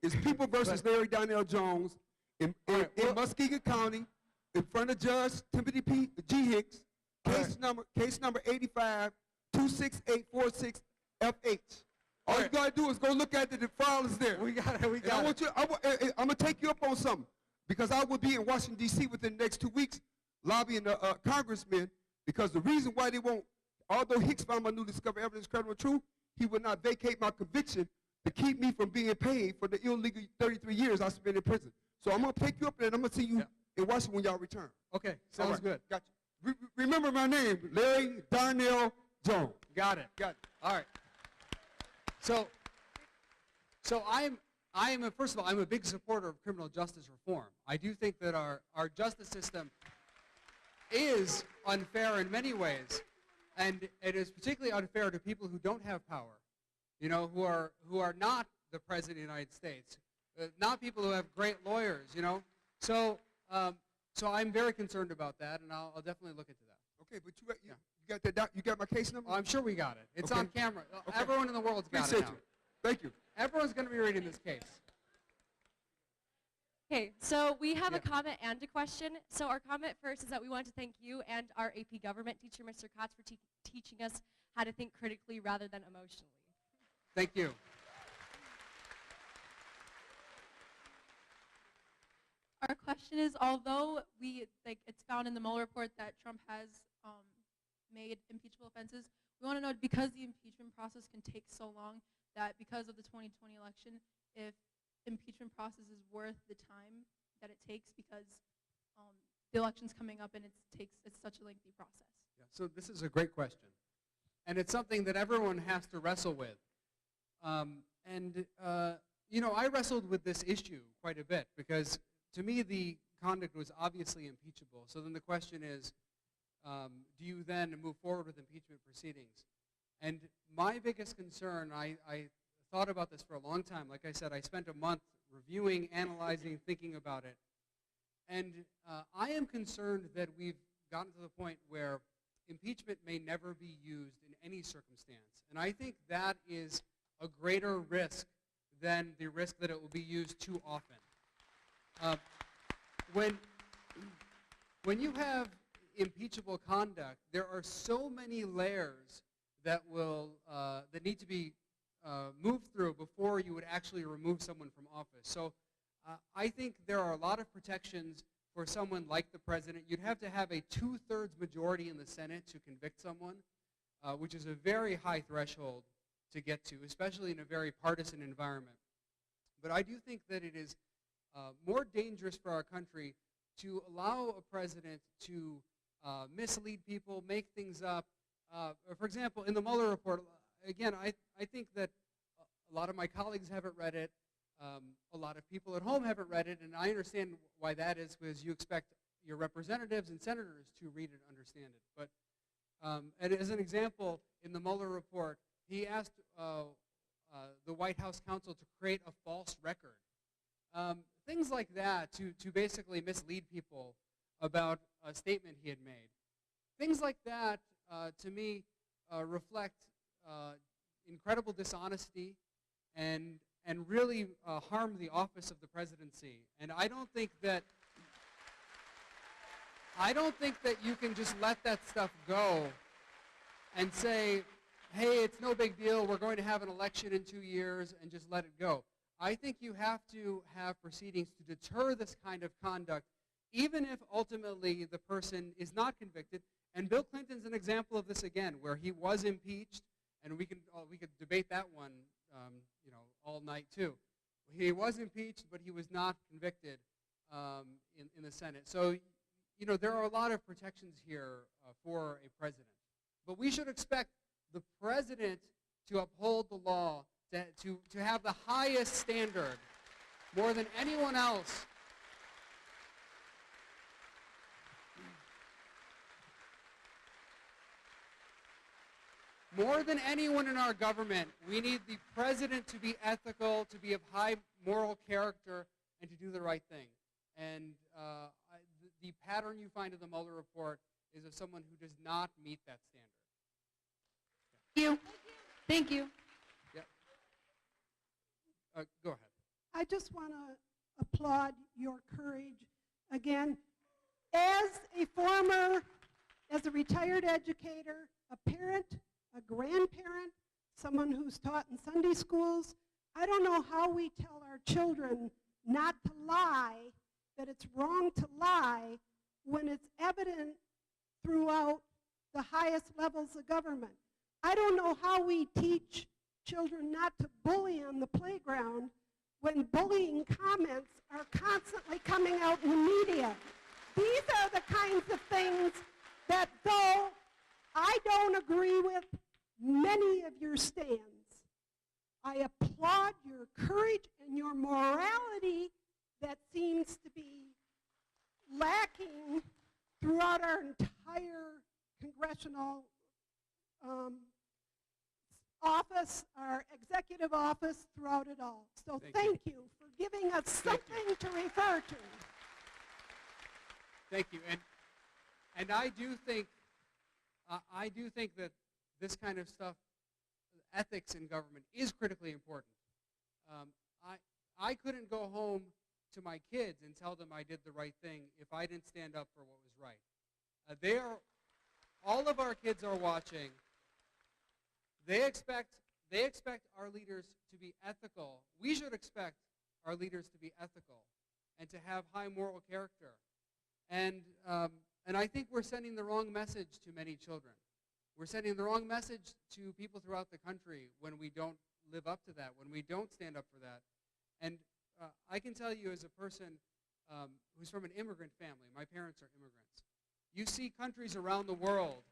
J: It's people versus Larry Donnell Jones in Muskegon County in front of Judge Timothy G. Hicks. Case number 85-26846 FH. All you gotta do is go look at it. The file is there.
B: We got it.
J: I'm gonna take you up on something because I will be in Washington D.C. within the next 2 weeks, lobbying the congressmen because the reason why they won't, although Hicks found my newly discovered evidence credible and true, he would not vacate my conviction to keep me from being paid for the illegal 33 years I spent in prison. So I'm gonna take you up there and I'm gonna see you in Washington when y'all return.
B: Okay, sounds good.
J: Got you. Remember my name, Larry Darnell Jones.
B: Got it. All right. So first of all, I'm a big supporter of criminal justice reform. I do think that our justice system is unfair in many ways, and it is particularly unfair to people who don't have power, who are not the President of the United States, not people who have great lawyers, So I'm very concerned about that, and I'll definitely look into that.
J: Okay, but you got that? You got my case number?
B: Oh, I'm sure we got it. It's
J: okay.
B: on camera.
J: Okay.
B: Everyone in the world's got
J: Appreciate
B: it now.
J: you. Thank you.
B: Everyone's going to be reading this case.
K: Okay, so we have a comment and a question. So our comment first is that we want to thank you and our AP government teacher, Mr. Kotz, for teaching us how to think critically rather than emotionally.
B: Thank you.
L: Our question is, although it's found in the Mueller report that Trump has made impeachable offenses, we want to know, because the impeachment process can take so long, that because of the 2020 election, if impeachment process is worth the time that it takes, because the election's coming up and it's such a lengthy process.
B: Yeah, so this is a great question. And it's something that everyone has to wrestle with. You know, I wrestled with this issue quite a bit because to me the conduct was obviously impeachable. So then the question is, do you then move forward with impeachment proceedings? And my biggest concern, I thought about this for a long time. Like I said, I spent a month reviewing, analyzing, thinking about it. And I am concerned that we've gotten to the point where impeachment may never be used in any circumstance. And I think that is a greater risk than the risk that it will be used too often. When you have impeachable conduct, there are so many layers that that need to be moved through before you would actually remove someone from office. So I think there are a lot of protections for someone like the president. You'd have to have a 2/3 majority in the Senate to convict someone, which is a very high threshold to get to, especially in a very partisan environment. But I do think that it is more dangerous for our country to allow a president to mislead people, make things up. For example, in the Mueller report, again, I think that a lot of my colleagues haven't read it. A lot of people at home haven't read it, and I understand why that is, because you expect your representatives and senators to read and understand it. But and as an example, in the Mueller report, he asked the White House counsel to create a false record. Things like that to basically mislead people about a statement he had made. Things like that, to me, reflect incredible dishonesty and really harm the office of the presidency. And I don't think that you can just let that stuff go and say, hey, it's no big deal, we're going to have an election in 2 years, and just let it go. I think you have to have proceedings to deter this kind of conduct, even if ultimately the person is not convicted. And Bill Clinton's an example of this again, where he was impeached, and we could debate that one, you know, all night too. He was impeached, but he was not convicted in the Senate. So, you know, there are a lot of protections here for a president. But we should expect the president to uphold the law, to have the highest standard more than anyone else. More than anyone in our government, we need the president to be ethical, to be of high moral character, and to do the right thing. And the pattern you find in the Mueller report is of someone who does not meet that standard.
L: Thank you. Thank you.
B: Yeah. Go ahead.
M: I just want to applaud your courage. Again, as a retired educator, a parent, a grandparent, someone who's taught in Sunday schools, I don't know how we tell our children not to lie, that it's wrong to lie, when it's evident throughout the highest levels of government. I don't know how we teach children not to bully on the playground when bullying comments are constantly coming out in the media. These are the kinds of things that, though I don't agree with many of your stands, I applaud your courage and your morality that seems to be lacking throughout our entire congressional office, our executive office, throughout it all. So thank you for giving us something to refer to.
B: Thank you. And I do think that this kind of stuff, ethics in government, is critically important. I couldn't go home to my kids and tell them I did the right thing if I didn't stand up for what was right. All of our kids are watching. They expect they expect our leaders to be ethical. We should expect our leaders to be ethical and to have high moral character. And I think we're sending the wrong message to many children. We're sending the wrong message to people throughout the country when we don't live up to that, when we don't stand up for that. And I can tell you as a person who's from an immigrant family, my parents are immigrants, you see countries around the world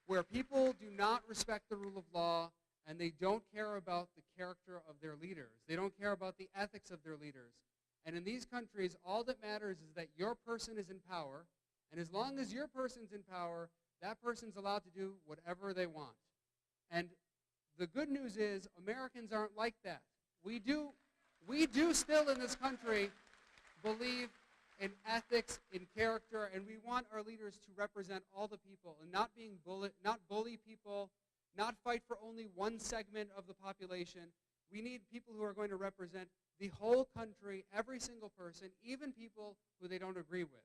B: where people do not respect the rule of law and they don't care about the character of their leaders. They don't care about the ethics of their leaders. And in these countries, all that matters is that your person is in power, and as long as your person's in power, that person's allowed to do whatever they want. And the good news is Americans aren't like that. We do still in this country believe in ethics, in character, and we want our leaders to represent all the people and not bully people, not fight for only one segment of the population. We need people who are going to represent the whole country, every single person, even people who they don't agree with.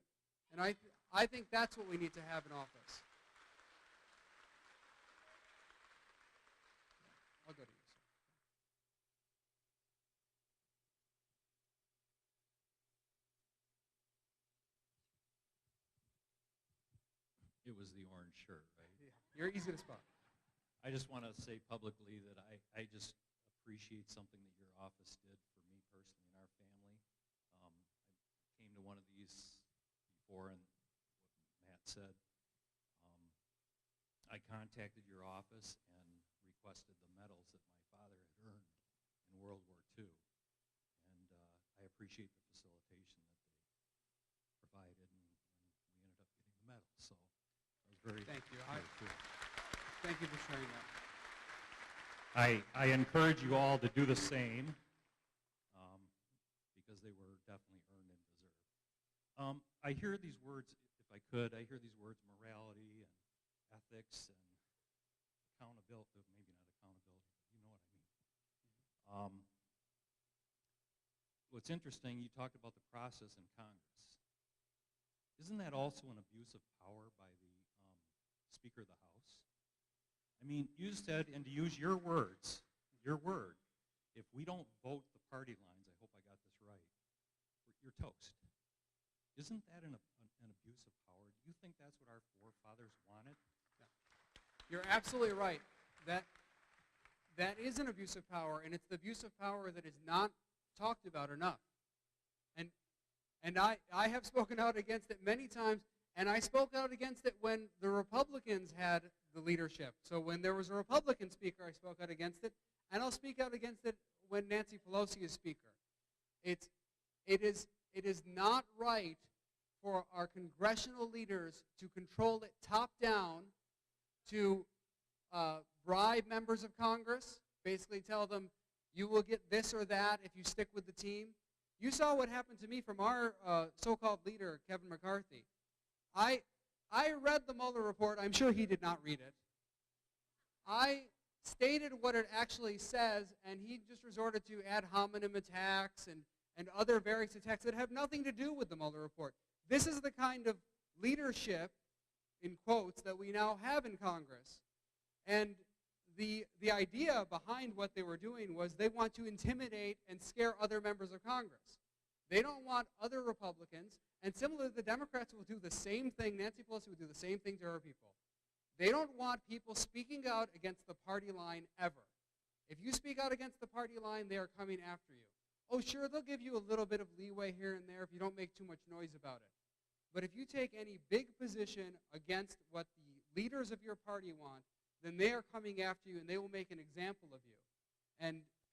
B: And I think that's what we need to have in office. I'll go to you, sir.
N: It was the orange shirt, right?
B: Yeah, you're easy to spot.
N: I just want to say publicly that I just appreciate something that your office did for me personally and our family. I came to one of these before, and what Matt said, I contacted your office and requested the medals that my father had earned in World War II. And I appreciate the facilitation that they provided, and we ended up getting the medals. So I was very
B: Thank you.
N: very cool.
B: Thank you for sharing that.
N: I encourage you all to do the same because they were definitely earned and deserved. I hear these words, if I could, I hear these words morality and ethics and accountability, maybe not accountability, but you know what I mean. What's interesting, you talked about the process in Congress. Isn't that also an abuse of power by the Speaker of the House? I mean, you said, and to use your words, if we don't vote the party lines, I hope I got this right, you're toast. Isn't that an abuse of power? Do you think that's what our forefathers wanted?
B: You're absolutely right. That is an abuse of power, and it's the abuse of power that is not talked about enough. And I have spoken out against it many times, and I spoke out against it when the Republicans had the leadership. So when there was a Republican speaker, I spoke out against it, and I'll speak out against it when Nancy Pelosi is speaker. It is not right for our congressional leaders to control it top down, to bribe members of Congress, basically tell them, you will get this or that if you stick with the team. You saw what happened to me from our so-called leader, Kevin McCarthy. I read the Mueller report. I'm sure he did not read it. I stated what it actually says, and he just resorted to ad hominem attacks and other various attacks that have nothing to do with the Mueller report. This is the kind of leadership, in quotes, that we now have in Congress. And the idea behind what they were doing was they want to intimidate and scare other members of Congress. They don't want other Republicans, and similarly, the Democrats will do the same thing. Nancy Pelosi will do the same thing to her people. They don't want people speaking out against the party line ever. If you speak out against the party line, they are coming after you. Oh, sure, they'll give you a little bit of leeway here and there if you don't make too much noise about it. But if you take any big position against what the leaders of your party want, then they are coming after you and they will make an example of you.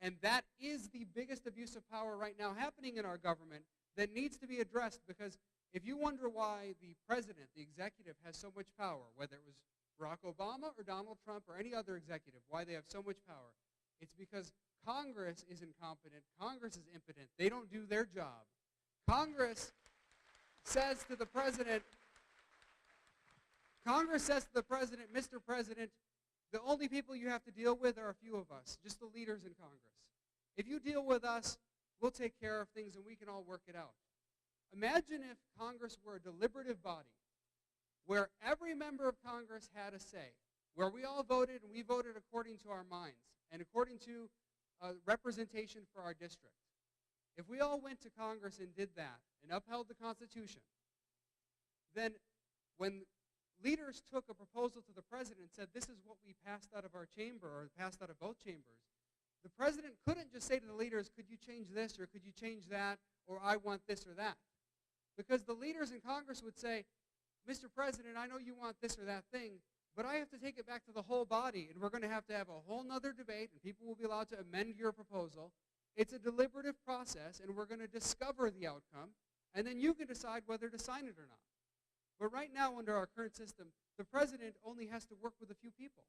B: And that is the biggest abuse of power right now happening in our government that needs to be addressed, because if you wonder why the president, the executive, has so much power, whether it was Barack Obama or Donald Trump or any other executive, why they have so much power, it's because Congress is incompetent, Congress is impotent, they don't do their job. Congress says to the president, Mr. President, the only people you have to deal with are a few of us, just the leaders in Congress. If you deal with us, we'll take care of things and we can all work it out. Imagine if Congress were a deliberative body where every member of Congress had a say. where we all voted, and we voted according to our minds and according to representation for our district. If we all went to Congress and did that and upheld the Constitution, then when leaders took a proposal to the president and said, this is what we passed out of our chamber or passed out of both chambers, the president couldn't just say to the leaders, could you change this or could you change that or I want this or that. Because the leaders in Congress would say, Mr. President, I know you want this or that thing, but I have to take it back to the whole body, and we're going to have a whole nother debate, and people will be allowed to amend your proposal. It's a deliberative process, and we're going to discover the outcome, and then you can decide whether to sign it or not. But right now, under our current system, the president only has to work with a few people.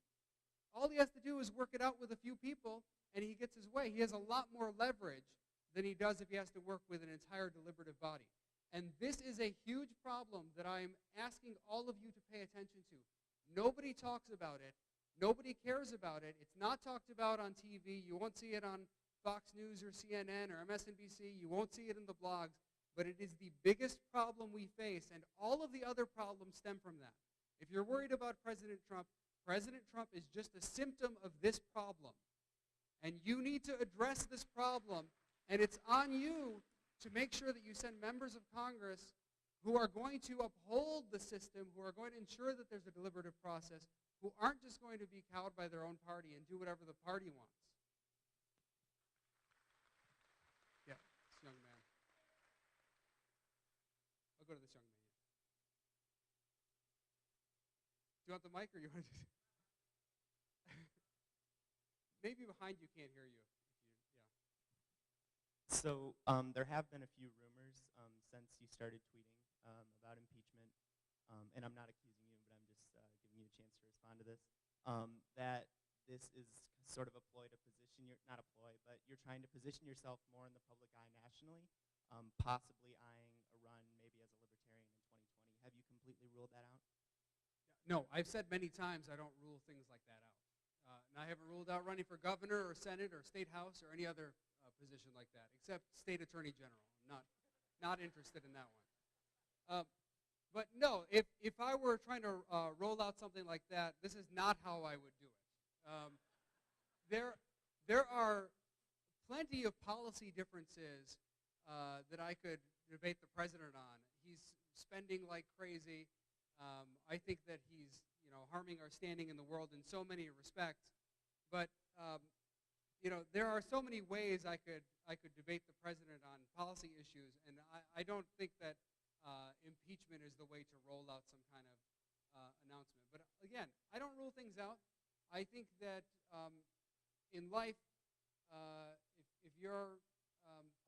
B: All he has to do is work it out with a few people, and he gets his way. He has a lot more leverage than he does if he has to work with an entire deliberative body. And this is a huge problem that I'm asking all of you to pay attention to. Nobody talks about it. Nobody cares about it. It's not talked about on TV. You won't see it on Fox News or CNN or MSNBC. You won't see it in the blogs. But it is the biggest problem we face, and all of the other problems stem from that. If you're worried about President Trump is just a symptom of this problem. And you need to address this problem, and it's on you to make sure that you send members of Congress who are going to uphold the system, who are going to ensure that there's a deliberative process, who aren't just going to be cowed by their own party and do whatever the party wants. Yeah, this young man. I'll go to this young man. Do you want the mic or you want to? Maybe behind you can't hear you.
H: So there have been a few rumors since you started tweeting about impeachment, and I'm not accusing you, but I'm just giving you a chance to respond to this, that this is sort of a ploy to position not a ploy, but you're trying to position yourself more in the public eye nationally, possibly eyeing a run maybe as a libertarian in 2020. Have you completely ruled that out?
B: No, I've said many times I don't rule things like that out. And I haven't ruled out running for governor or Senate or state house or any other position like that, except state attorney general. I'm not interested in that one. But no, if I were trying to roll out something like that, this is not how I would do it. There are plenty of policy differences that I could debate the president on. He's spending like crazy. I think that he's harming our standing in the world in so many respects. But there are so many ways I could debate the president on policy issues, and I don't think that impeachment is the way to roll out some kind of announcement. But again, I don't rule things out. I think that in life, if you're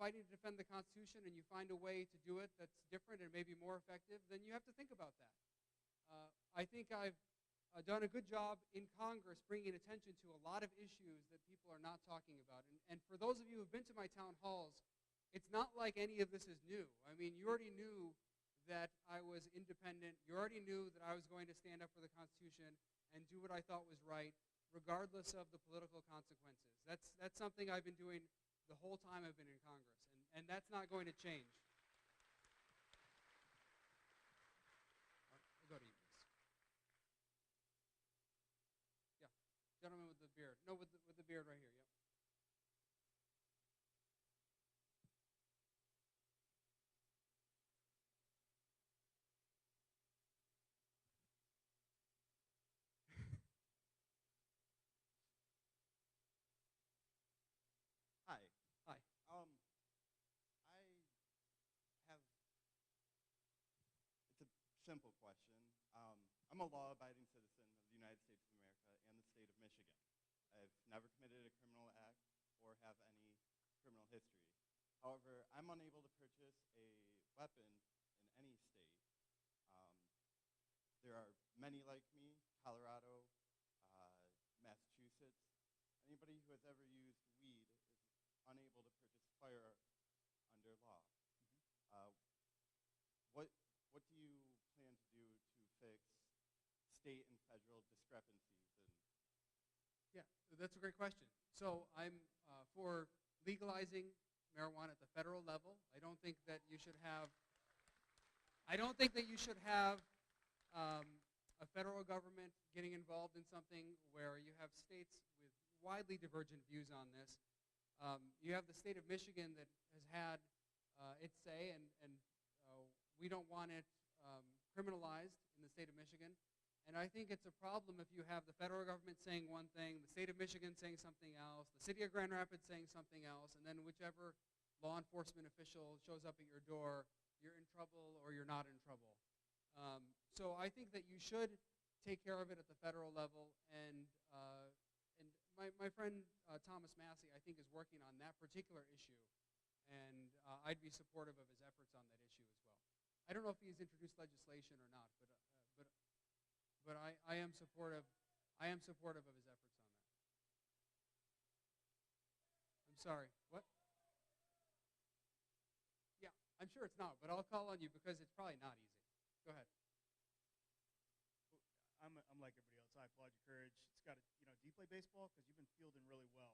B: fighting to defend the Constitution and you find a way to do it that's different and maybe more effective, then you have to think about that. I think I've done a good job in Congress bringing attention to a lot of issues that people are not talking about. And for those of you who have been to my town halls, it's not like any of this is new. I mean, you already knew that I was independent. You already knew that I was going to stand up for the Constitution and do what I thought was right, regardless of the political consequences. That's something I've been doing the whole time I've been in Congress, and that's not going to change. We'll go to you. Gentleman with the beard. No, with the beard right here, yep.
H: Hi.
B: Hi.
H: I have, it's a simple question. I'm a law-abiding citizen of the United States of America and the state of Michigan. I've never committed a criminal act or have any criminal history. However, I'm unable to purchase a weapon in any state. There are many like me, Colorado, Massachusetts. Anybody who has ever used weed is unable to purchase a firearm under law. What do you plan to do to fix state and federal discrepancies?
B: Yeah, that's a great question. So I'm for legalizing marijuana at the federal level. I don't think that you should have a federal government getting involved in something where you have states with widely divergent views on this. You have the state of Michigan that has had its say, and we don't want it criminalized in the state of Michigan. And I think it's a problem if you have the federal government saying one thing, the state of Michigan saying something else, the city of Grand Rapids saying something else, and then whichever law enforcement official shows up at your door, you're in trouble or you're not in trouble. So I think that you should take care of it at the federal level, and my friend Thomas Massey, I think, is working on that particular issue, and I'd be supportive of his efforts on that issue as well. I don't know if he's introduced legislation or not, but I am supportive. I am supportive of his efforts on that. I'm sorry. What? Yeah, I'm sure it's not, but I'll call on you because it's probably not easy. Go ahead.
O: I'm like everybody else. I applaud your courage. It's got to, do you play baseball? Because you've been fielding really well.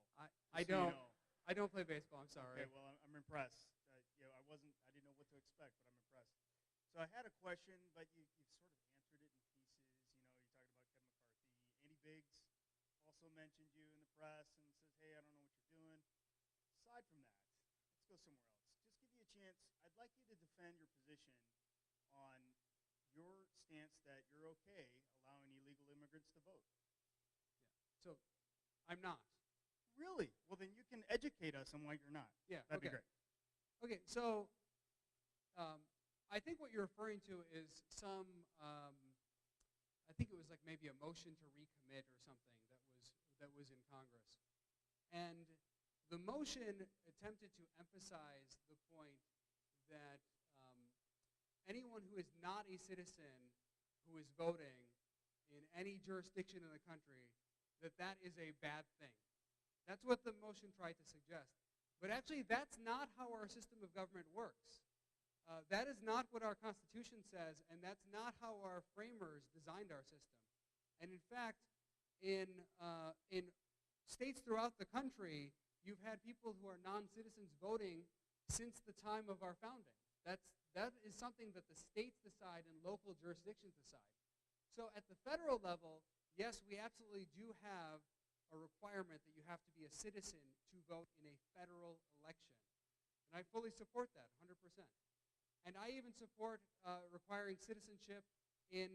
B: I don't. I don't play baseball. I'm sorry.
O: Okay, well, I'm impressed. I didn't know what to expect, but I'm impressed. So I had a question, but you've sort of answered it in pieces. You talked about Kevin McCarthy. Andy Biggs also mentioned you in the press and says, hey, I don't know what you're doing. Aside from that, let's go somewhere else. Just give you a chance. I'd like you to defend your position on your stance that you're okay allowing illegal immigrants to vote.
B: Yeah. So I'm not.
O: Really? Well, then you can educate us on why you're not.
B: Yeah.
O: That'd
B: okay.
O: be great.
B: Okay. So I think what you're referring to is some. I think it was like maybe a motion to recommit or something that was in Congress, and the motion attempted to emphasize the point that anyone who is not a citizen who is voting in any jurisdiction in the country, that is a bad thing. That's what the motion tried to suggest. But actually, that's not how our system of government works. That is not what our Constitution says, and that's not how our framers designed our system. And in fact, in states throughout the country, you've had people who are non-citizens voting since the time of our founding. That is something that the states decide and local jurisdictions decide. So at the federal level, yes, we absolutely do have a requirement that you have to be a citizen to vote in a federal election. And I fully support that, 100%. And I even support requiring citizenship in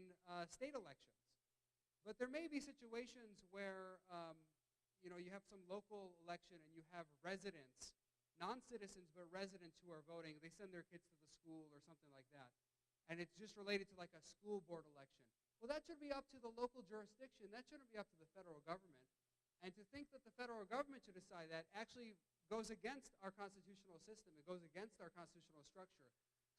B: state elections. But there may be situations where you have some local election and you have residents, non-citizens but residents who are voting. They send their kids to the school or something like that. And it's just related to like a school board election. Well, that should be up to the local jurisdiction. That shouldn't be up to the federal government. And to think that the federal government should decide that actually goes against our constitutional system. It goes against our constitutional structure.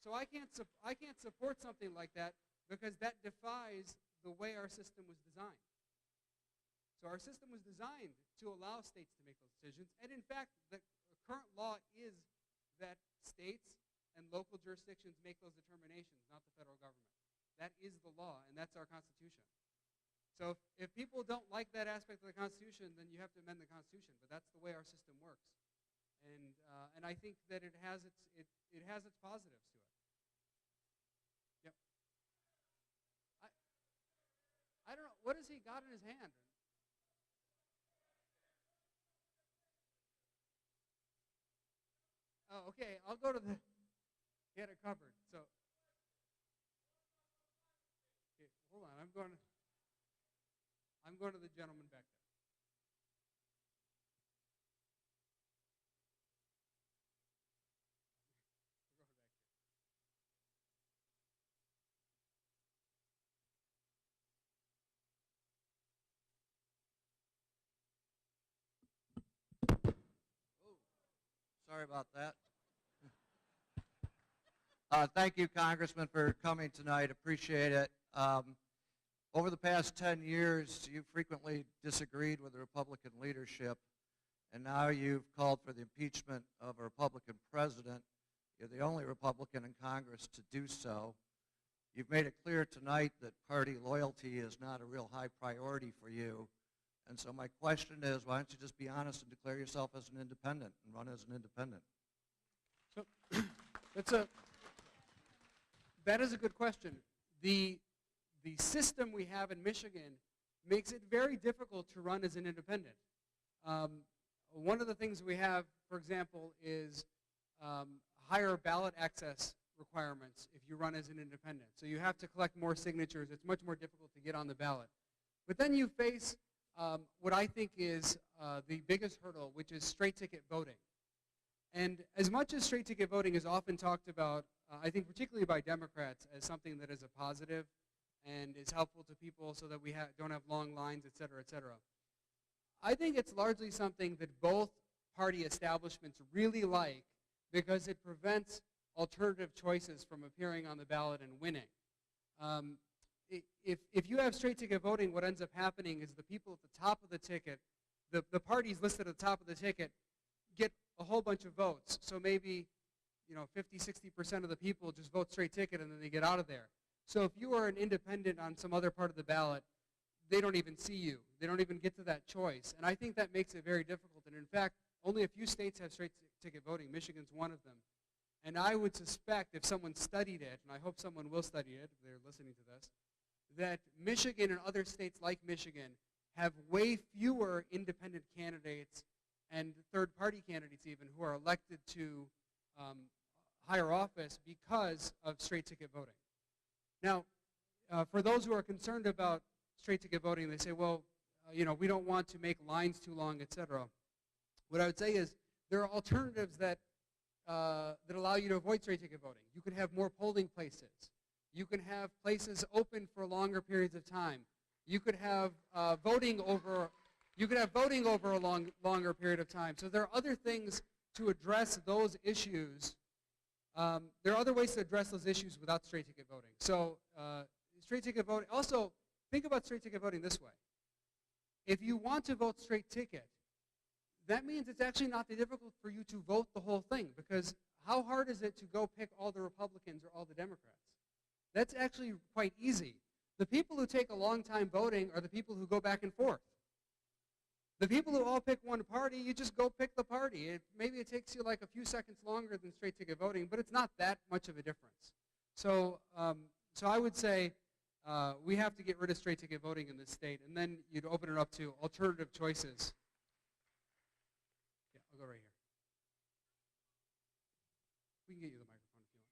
B: So I can't support something like that because that defies the way our system was designed. So our system was designed to allow states to make those decisions. And in fact, the current law is that states and local jurisdictions make those determinations, not the federal government. That is the law, and that's our Constitution. So if people don't like that aspect of the Constitution, then you have to amend the Constitution. But that's the way our system works. And I think that it has its positives to it. Yep. I don't know. What has he got in his hand? Oh, okay. I'll go to the get it covered. So, okay, hold on. I'm going to the gentleman back there.
P: Sorry about that. Thank you, Congressman, for coming tonight. Appreciate it. Over the past 10 years, you frequently disagreed with the Republican leadership, and now you've called for the impeachment of a Republican president. You're the only Republican in Congress to do so. You've made it clear tonight that party loyalty is not a real high priority for you. And so my question is, why don't you just be honest and declare yourself as an independent and run as an independent?
B: So that is a good question. The the system we have in Michigan makes it very difficult to run as an independent. One of the things we have, for example, is higher ballot access requirements if you run as an independent. So you have to collect more signatures. It's much more difficult to get on the ballot. But then you face what I think is the biggest hurdle, which is straight ticket voting. And as much as straight ticket voting is often talked about, I think particularly by Democrats, as something that is a positive and is helpful to people so that we don't have long lines, et cetera, et cetera. I think it's largely something that both party establishments really like because it prevents alternative choices from appearing on the ballot and winning. If you have straight ticket voting, what ends up happening is the people at the top of the ticket, the parties listed at the top of the ticket, get a whole bunch of votes. So maybe 50, 60% of the people just vote straight ticket and then they get out of there. So if you are an independent on some other part of the ballot, they don't even see you. They don't even get to that choice. And I think that makes it very difficult. And in fact, only a few states have straight ticket voting. Michigan's one of them. And I would suspect if someone studied it, and I hope someone will study it if they're listening to this, that Michigan and other states like Michigan have way fewer independent candidates and third-party candidates even who are elected to higher office because of straight ticket voting. Now, for those who are concerned about straight ticket voting, they say, well, we don't want to make lines too long, et cetera. What I would say is there are alternatives that allow you to avoid straight ticket voting. You can have more polling places. You can have places open for longer periods of time. You could have voting over a longer period of time. So there are other things to address those issues. There are other ways to address those issues without straight ticket voting. So straight ticket voting, also think about straight ticket voting this way. If you want to vote straight ticket, that means it's actually not that difficult for you to vote the whole thing, because how hard is it to go pick all the Republicans or all the Democrats? That's actually quite easy. The people who take a long time voting are the people who go back and forth. The people who all pick one party, you just go pick the party. Maybe it takes you like a few seconds longer than straight ticket voting, but it's not that much of a difference. So, so I would say we have to get rid of straight ticket voting in this state, and then you'd open it up to alternative choices. Yeah, I'll go right here. We can get you the microphone if you want.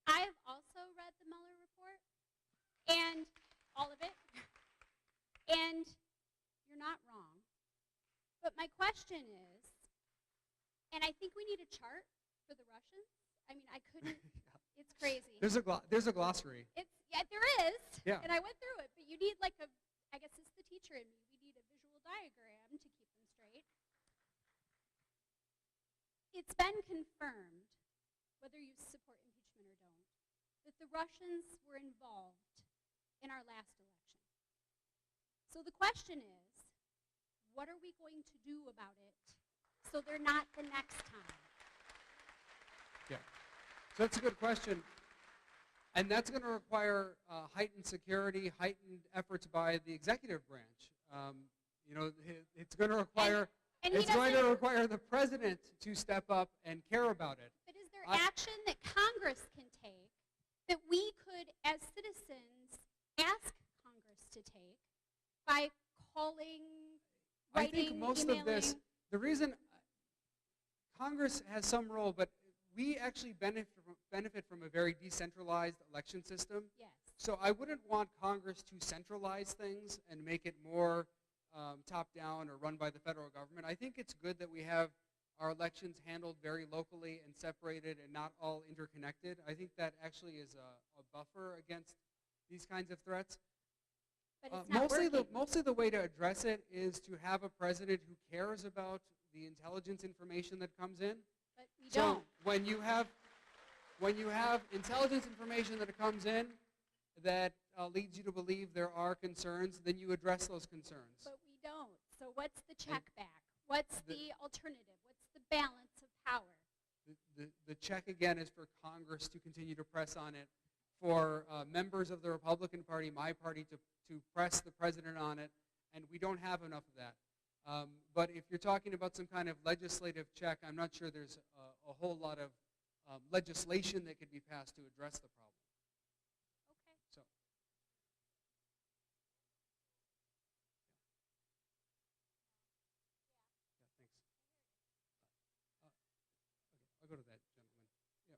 Q: I've also read the Mueller report, and all of it, and you're not wrong. But my question is, and I think we need a chart for the Russians. I mean, I couldn't, it's crazy.
B: There's a glossary.
Q: Yeah, there is,
B: yeah.
Q: And I went through it, but you need like I guess it's the teacher in me, we need a visual diagram to keep them straight. It's been confirmed, whether you support impeachment or don't, that the Russians were involved in our last election. So the question is, what are we going to do about it so they're not the next time?
B: Yeah, so that's a good question. And that's going to require heightened security, heightened efforts by the executive branch. It's going to require the president to step up and care about it.
Q: But is there action that Congress can take that we could, as citizens, ask Congress to take by calling, writing,
B: I think most
Q: emailing?
B: of this, the reason Congress has some role, but we actually benefit from a very decentralized election system.
Q: Yes.
B: So I wouldn't want Congress to centralize things and make it more top-down or run by the federal government. I think it's good that we have our elections handled very locally and separated and not all interconnected. I think that actually is a buffer against these kinds of threats.
Q: But it's not working.
B: Mostly the way to address it is to have a president who cares about the intelligence information that comes in.
Q: But we don't.
B: So when you have intelligence information that comes in that leads you to believe there are concerns, then you address those concerns.
Q: But we don't. So what's the check back? What's the alternative? What's the balance of power?
B: The check, again, is for Congress to continue to press on it, for members of the Republican Party, my party, to press the president on it, and we don't have enough of that. But if you're talking about some kind of legislative check, I'm not sure there's a whole lot of legislation that could be passed to address the problem.
Q: Okay.
B: So. I'll go to that gentleman. Yeah,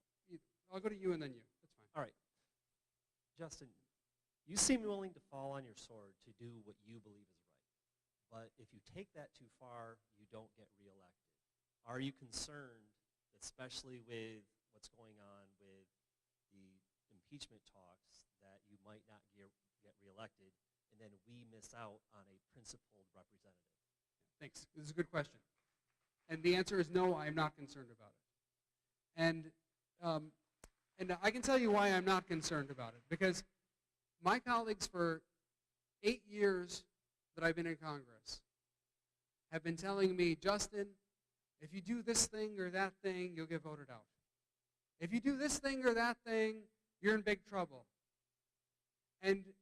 B: I'll go to you and then you. That's fine.
R: All right. Justin, you seem willing to fall on your sword to do what you believe is right. But if you take that too far, you don't get reelected. Are you concerned, especially with what's going on with the impeachment talks, that you might not get reelected and then we miss out on a principled representative?
B: Thanks. This is a good question. And the answer is no, I'm not concerned about it. And I can tell you why I'm not concerned about it. Because my colleagues for 8 years that I've been in Congress have been telling me, Justin, if you do this thing or that thing, you'll get voted out. If you do this thing or that thing, you're in big trouble. And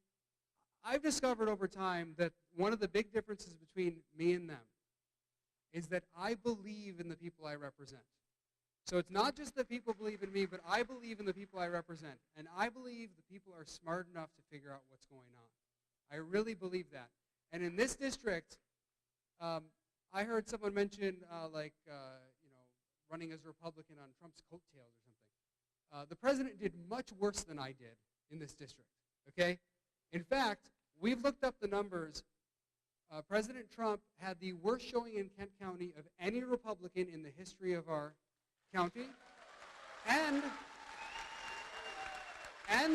B: I've discovered over time that one of the big differences between me and them is that I believe in the people I represent. So it's not just that people believe in me, but I believe in the people I represent. And I believe the people are smart enough to figure out what's going on. I really believe that. And in this district, I heard someone mention running as a Republican on Trump's coattails or something. The president did much worse than I did in this district, okay? In fact, we've looked up the numbers. President Trump had the worst showing in Kent County of any Republican in the history of our county, and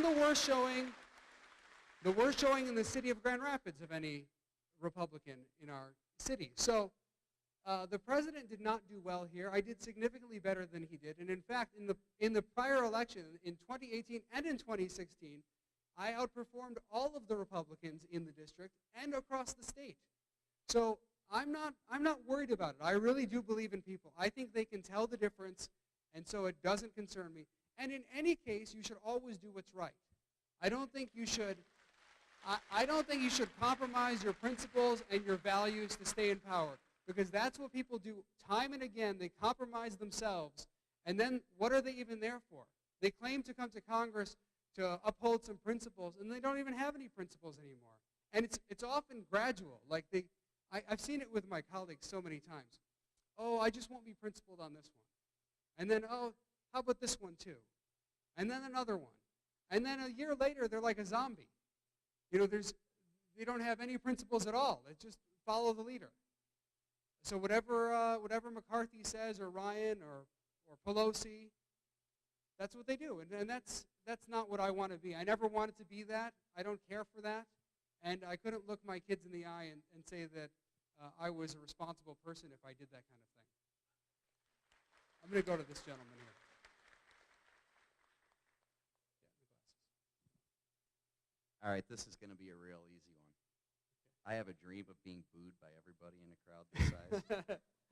B: the worst showing in the city of Grand Rapids of any Republican in our city. So the president did not do well here. I did significantly better than he did, and in fact, in the prior election in 2018 and in 2016, I outperformed all of the Republicans in the district and across the state. So I'm not worried about it. I really do believe in people. I think they can tell the difference, and so it doesn't concern me. And in any case, you should always do what's right. I don't think you should compromise your principles and your values to stay in power, because that's what people do time and again. They compromise themselves, and then what are they even there for? They claim to come to Congress to uphold some principles, and they don't even have any principles anymore. And it's often gradual. Like I've seen it with my colleagues so many times. Oh, I just won't be principled on this one. And then, oh, how about this one too? And then another one. And then a year later, they're like a zombie. You know, they don't have any principles at all. They just follow the leader. So whatever McCarthy says, or Ryan, or Pelosi, that's what they do. And that's not what I want to be. I never wanted to be that. I don't care for that. And I couldn't look my kids in the eye and say that I was a responsible person if I did that kind of thing. I'm going to go to this gentleman here.
S: All right, this is going to be a real easy one. I have a dream of being booed by everybody in a crowd this size.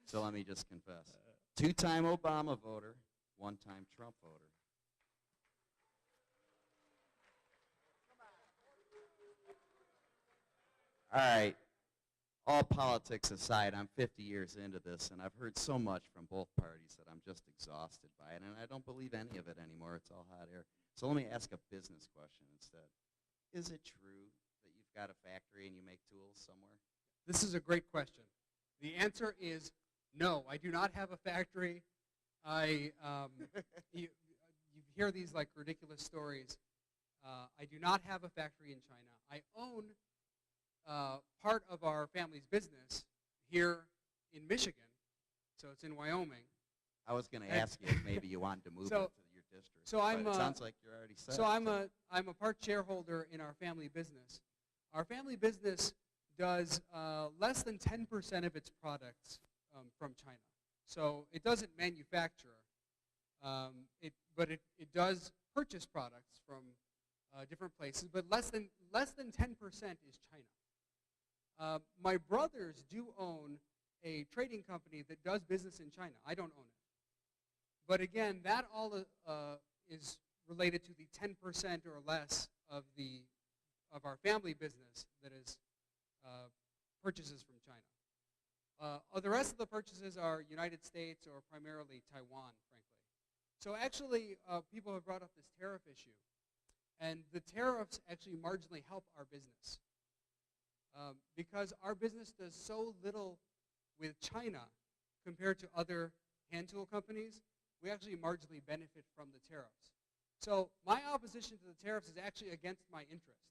S: So let me just confess. 2-time Obama voter, 1-time Trump voter. All right, all politics aside, I'm 50 years into this, and I've heard so much from both parties that I'm just exhausted by it, and I don't believe any of it anymore. It's all hot air. So let me ask a business question instead. Is it true that you've got a factory and you make tools somewhere?
B: This is a great question. The answer is no. I do not have a factory. You hear these like ridiculous stories. I do not have a factory in China. I own part of our family's business here in Michigan, so it's in Wyoming.
S: I was going to ask you if maybe you wanted to move it to your district.
B: So
S: it sounds like you're already set.
B: So I'm a part shareholder in our family business. Our family business does less than 10% of its products from China. So it doesn't manufacture, but it does purchase products from different places. But less than 10% is China. My brothers do own a trading company that does business in China. I don't own it. But again, that all is related to the 10% or less of our family business that is purchases from China. The rest of the purchases are United States or primarily Taiwan, frankly. So actually, people have brought up this tariff issue. And the tariffs actually marginally help our business. Because our business does so little with China compared to other hand tool companies, we actually marginally benefit from the tariffs. So my opposition to the tariffs is actually against my interest.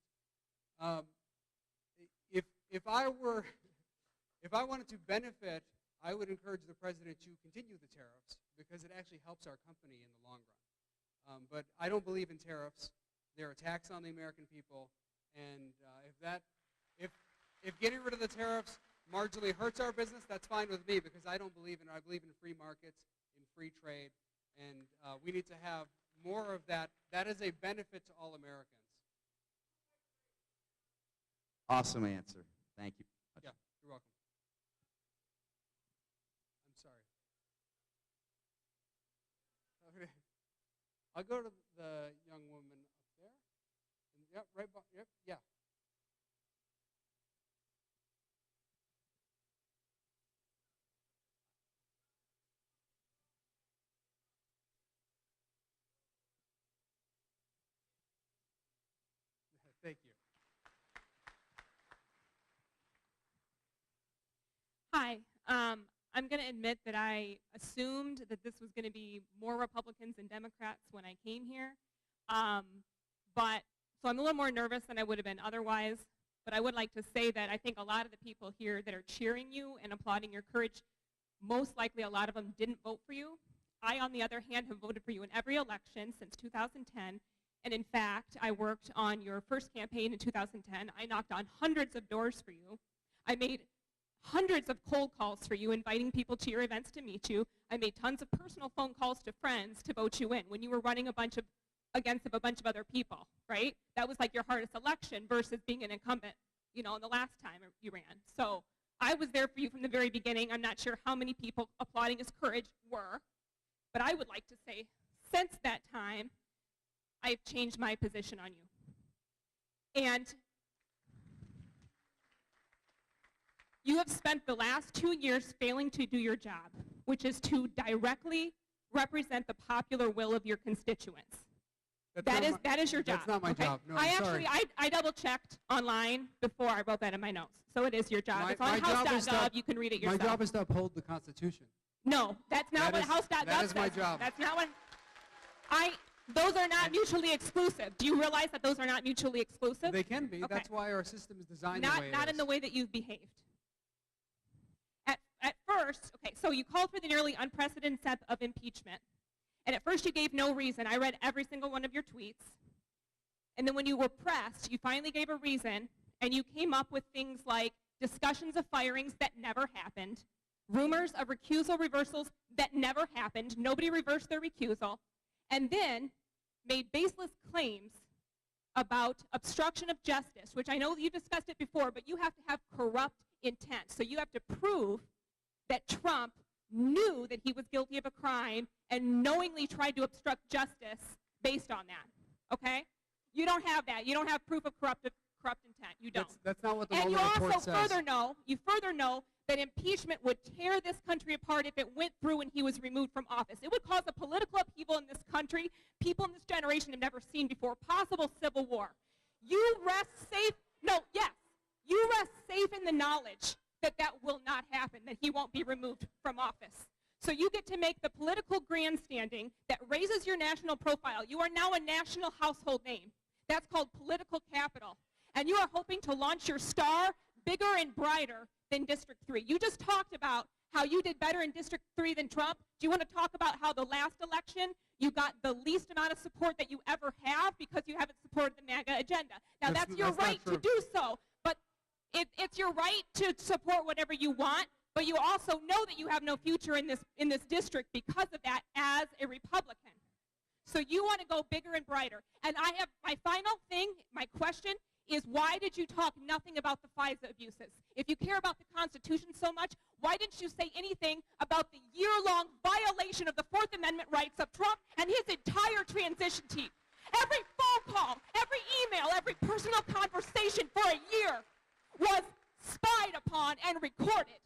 B: If I wanted to benefit, I would encourage the president to continue the tariffs because it actually helps our company in the long run. But I don't believe in tariffs. They're a tax on the American people, and if getting rid of the tariffs marginally hurts our business, that's fine with me because I don't believe in it. I believe in free markets, in free trade, and we need to have more of that. That is a benefit to all Americans.
S: Awesome answer. Thank you.
B: Yeah, you're welcome. I'm sorry. Okay. I'll go to the young woman up there. And, yep, right. Yep, yeah. Thank you.
T: Hi. I'm going to admit that I assumed that this was going to be more Republicans than Democrats when I came here. So I'm a little more nervous than I would have been otherwise. But I would like to say that I think a lot of the people here that are cheering you and applauding your courage, most likely a lot of them didn't vote for you. I, on the other hand, have voted for you in every election since 2010. And in fact, I worked on your first campaign in 2010. I knocked on hundreds of doors for you. I made hundreds of cold calls for you, inviting people to your events to meet you. I made tons of personal phone calls to friends to vote you in when you were running against a bunch of other people, right? That was like your hardest election versus being an incumbent, in the last time you ran. So I was there for you from the very beginning. I'm not sure how many people applauding his courage were, but I would like to say since that time, I've changed my position on you. And you have spent the last 2 years failing to do your job, which is to directly represent the popular will of your constituents. That is your job.
B: That's not my job. No,
T: sorry. I double-checked online before I wrote that in my notes. So it is your job. It's on House.gov. You can read it yourself.
B: My job is to uphold the Constitution.
T: No, that's not what House.gov says.
B: That is my job.
T: That's not what those are not mutually exclusive. Do you realize that those are not mutually exclusive?
B: They can be. Okay. That's why our system is designed the way it is.
T: Not in the way that you've behaved. At first, okay, so you called for the nearly unprecedented step of impeachment. And at first you gave no reason. I read every single one of your tweets. And then when you were pressed, you finally gave a reason, and you came up with things like discussions of firings that never happened, rumors of recusal reversals that never happened. Nobody reversed their recusal. And then made baseless claims about obstruction of justice, which I know you discussed it before, but you have to have corrupt intent. So you have to prove that Trump knew that he was guilty of a crime and knowingly tried to obstruct justice based on that, okay? You don't have that. You don't have proof of corrupt intent. You don't.
B: That's not what the
T: Mueller
B: report says.
T: And you further know that impeachment would tear this country apart if it went through and he was removed from office. It would cause a political upheaval in this country people in this generation have never seen before, possible civil war. You rest safe, you rest safe in the knowledge that that will not happen, that he won't be removed from office. So you get to make the political grandstanding that raises your national profile. You are now a national household name. That's called political capital. And you are hoping to launch your star bigger and brighter than District 3. You just talked about how you did better in District 3 than Trump. Do you want to talk about how the last election you got the least amount of support that you ever have because you haven't supported the MAGA agenda? Now that's your right to do so, but it's your right to support whatever you want, but you also know that you have no future in this district because of that as a Republican. So you want to go bigger and brighter. And I have my final thing, my question is, why did you talk nothing about the FISA abuses? If you care about the Constitution so much, why didn't you say anything about the year-long violation of the Fourth Amendment rights of Trump and his entire transition team? Every phone call, every email, every personal conversation for a year was spied upon, and recorded.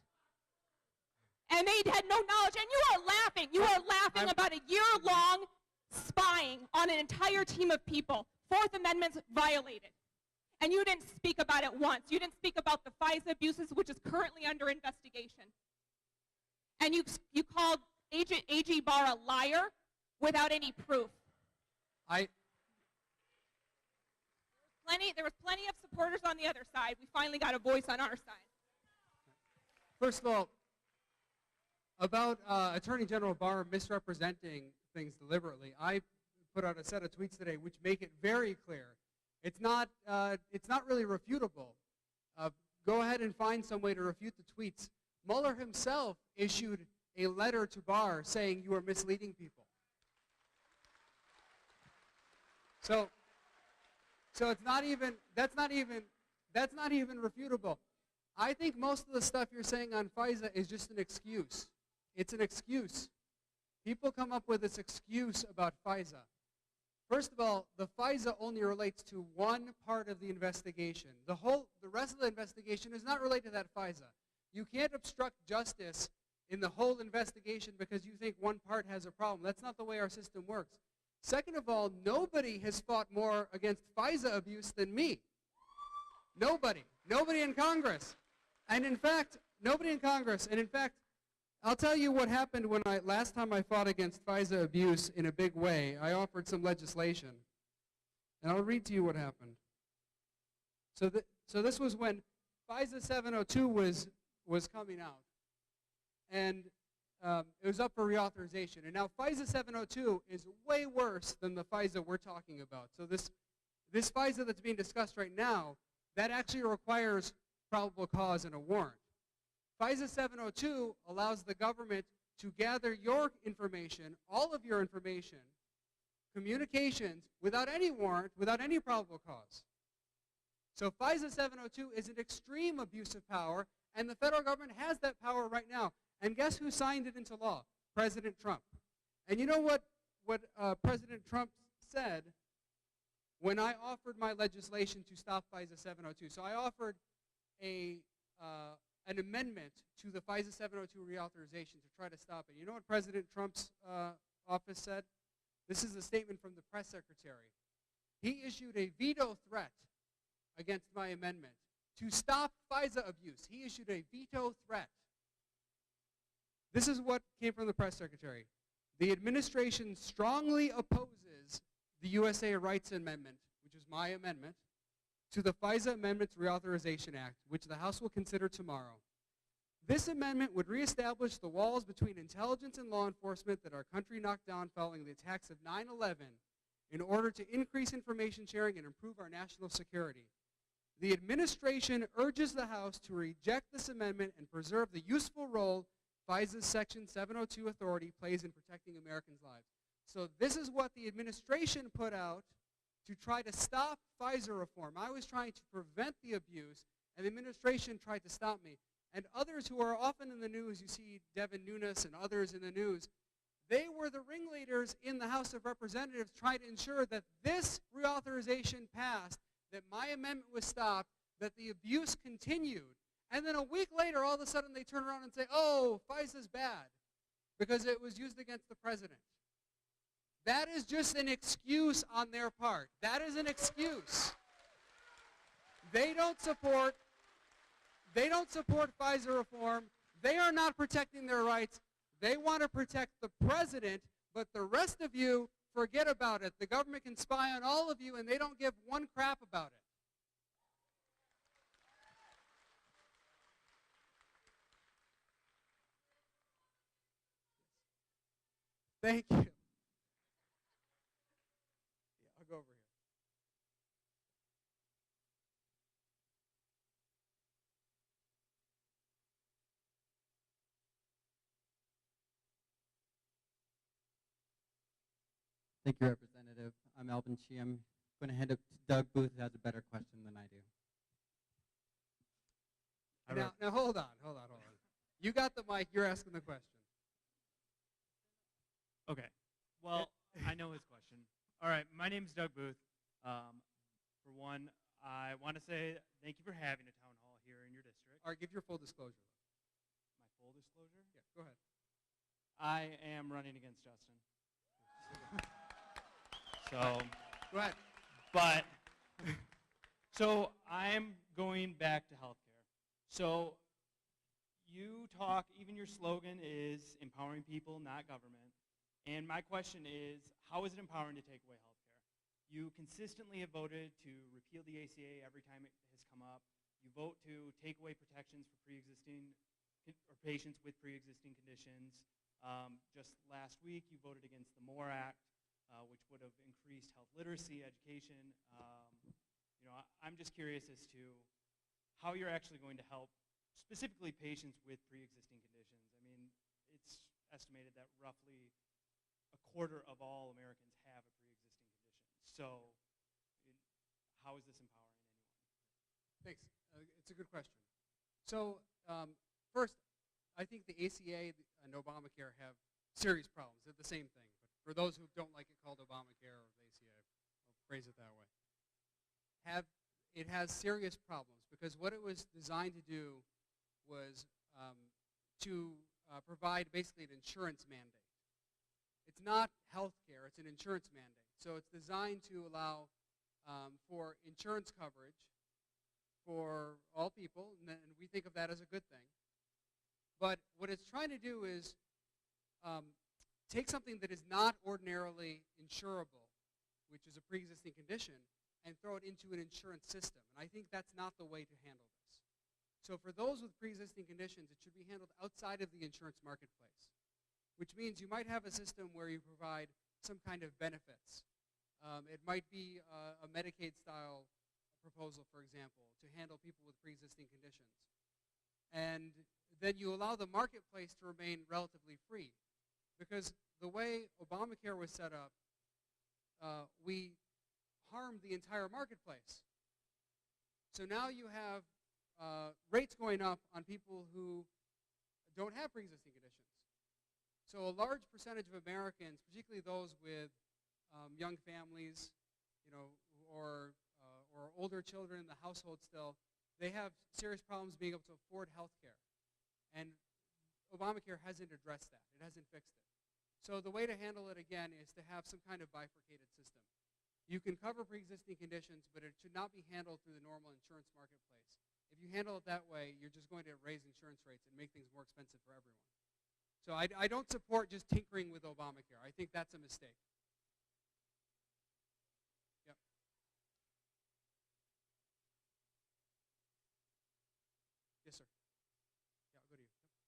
T: And they had no knowledge. And you are laughing. You are laughing about a year-long spying on an entire team of people. Fourth Amendment's violated. And you didn't speak about it once. You didn't speak about the FISA abuses, which is currently under investigation. And you called AG Barr a liar without any proof. There was plenty of supporters on the other side. We finally got a voice on our side.
B: First of all, about Attorney General Barr misrepresenting things deliberately, I put out a set of tweets today which make it very clear. It's not really refutable. Go ahead and find some way to refute the tweets. Mueller himself issued a letter to Barr saying you are misleading people. So it's not even, that's not even refutable. I think most of the stuff you're saying on FISA is just an excuse. It's an excuse. People come up with this excuse about FISA. First of all, the FISA only relates to one part of the investigation. The rest of the investigation is not related to that FISA. You can't obstruct justice in the whole investigation because you think one part has a problem. That's not the way our system works. Second of all, nobody has fought more against FISA abuse than me. Nobody. Nobody in Congress. And in fact, nobody in Congress. And in fact, I'll tell you what happened when last time I fought against FISA abuse in a big way. I offered some legislation. And I'll read to you what happened. So this was when FISA 702 was coming out. And it was up for reauthorization. And now FISA 702 is way worse than the FISA we're talking about. So this FISA that's being discussed right now, that actually requires probable cause and a warrant. FISA 702 allows the government to gather your information, all of your information, communications, without any warrant, without any probable cause. So FISA 702 is an extreme abuse of power, and the federal government has that power right now. And guess who signed it into law? President Trump. And you know what President Trump said when I offered my legislation to stop FISA 702? So I offered an amendment to the FISA 702 reauthorization to try to stop it. You know what President Trump's office said? This is a statement from the press secretary. He issued a veto threat against my amendment to stop FISA abuse. He issued a veto threat. This is what came from the press secretary. The administration strongly opposes the USA Rights Amendment, which is my amendment, to the FISA Amendments Reauthorization Act, which the House will consider tomorrow. This amendment would reestablish the walls between intelligence and law enforcement that our country knocked down following the attacks of 9/11 in order to increase information sharing and improve our national security. The administration urges the House to reject this amendment and preserve the useful role FISA's Section 702 authority plays in protecting Americans' lives. So this is what the administration put out to try to stop FISA reform. I was trying to prevent the abuse, and the administration tried to stop me. And others who are often in the news, you see Devin Nunes and others in the news, they were the ringleaders in the House of Representatives trying to ensure that this reauthorization passed, that my amendment was stopped, that the abuse continued. And then a week later, all of a sudden, they turn around and say, oh, FISA's bad because it was used against the president. That is just an excuse on their part. That is an excuse. They don't support FISA reform. They are not protecting their rights. They want to protect the president, but the rest of you, forget about it. The government can spy on all of you, and they don't give one crap about it. Thank you. Yeah, I'll go over here.
U: Thank you, Representative. I'm Alvin Chi. I'm going to hand it to Doug Booth, who has a better question than I do.
B: Now hold on. You got the mic. You're asking the question.
V: Okay. Well, I know his question. All right. My name is Doug Booth. For one, I want to say thank you for having a town hall here in your district.
B: give your full disclosure.
V: My full disclosure?
B: Yeah, go ahead.
V: I am running against Justin. So,
B: go ahead.
V: But, so I'm going back to healthcare. So you talk, even your slogan is empowering people, not government. And my question is, how is it empowering to take away healthcare? You consistently have voted to repeal the ACA every time it has come up. You vote to take away protections for pre-existing or patients with pre-existing conditions. Just last week, you voted against the MORE Act, which would have increased health literacy, education. I'm just curious as to how you're actually going to help specifically patients with pre-existing conditions. I mean, it's estimated that roughly a quarter of all Americans have a pre-existing condition. So how is this empowering anyone?
B: Thanks. It's a good question. So first, I think the ACA and Obamacare have serious problems. They're the same thing. But for those who don't like it called Obamacare or the ACA, I'll phrase it that way. It has serious problems because what it was designed to do was to provide basically an insurance mandate. It's not health care, it's an insurance mandate. So it's designed to allow for insurance coverage for all people, and we think of that as a good thing. But what it's trying to do is take something that is not ordinarily insurable, which is a pre-existing condition, and throw it into an insurance system. And I think that's not the way to handle this. So for those with pre-existing conditions, it should be handled outside of the insurance marketplace, which means you might have a system where you provide some kind of benefits. It might be a Medicaid-style proposal, for example, to handle people with pre-existing conditions. And then you allow the marketplace to remain relatively free. Because the way Obamacare was set up, we harmed the entire marketplace. So now you have rates going up on people who don't have pre-existing conditions. So a large percentage of Americans, particularly those with young families, or older children in the household still, they have serious problems being able to afford health care. And Obamacare hasn't addressed that. It hasn't fixed it. So the way to handle it, again, is to have some kind of bifurcated system. You can cover pre-existing conditions, but it should not be handled through the normal insurance marketplace. If you handle it that way, you're just going to raise insurance rates and make things more expensive for everyone. So I don't support just tinkering with Obamacare. I think that's a mistake. Yep. Yes, sir. Yeah, I'll go to you. Yep.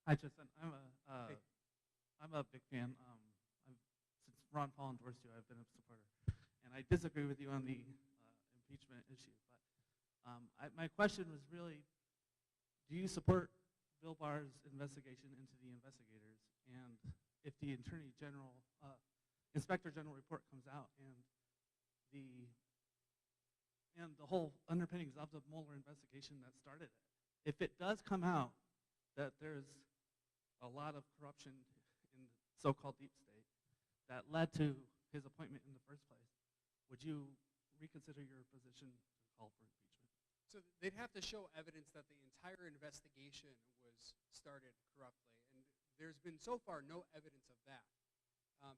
A: Hi, Justin. I'm a big fan. Since Ron Paul endorsed you, I've been a supporter, and I disagree with you on the impeachment issue. But my question was really, do you support Bill Barr's investigation into the investigators? And if the Attorney General, Inspector General report comes out, and the whole underpinnings of the Mueller investigation that started it, if it does come out that there's a lot of corruption in the so-called deep state that led to his appointment in the first place, would you reconsider your position to call for impeachment?
B: So they'd have to show evidence that the entire investigation was started corruptly, and there's been so far no evidence of that.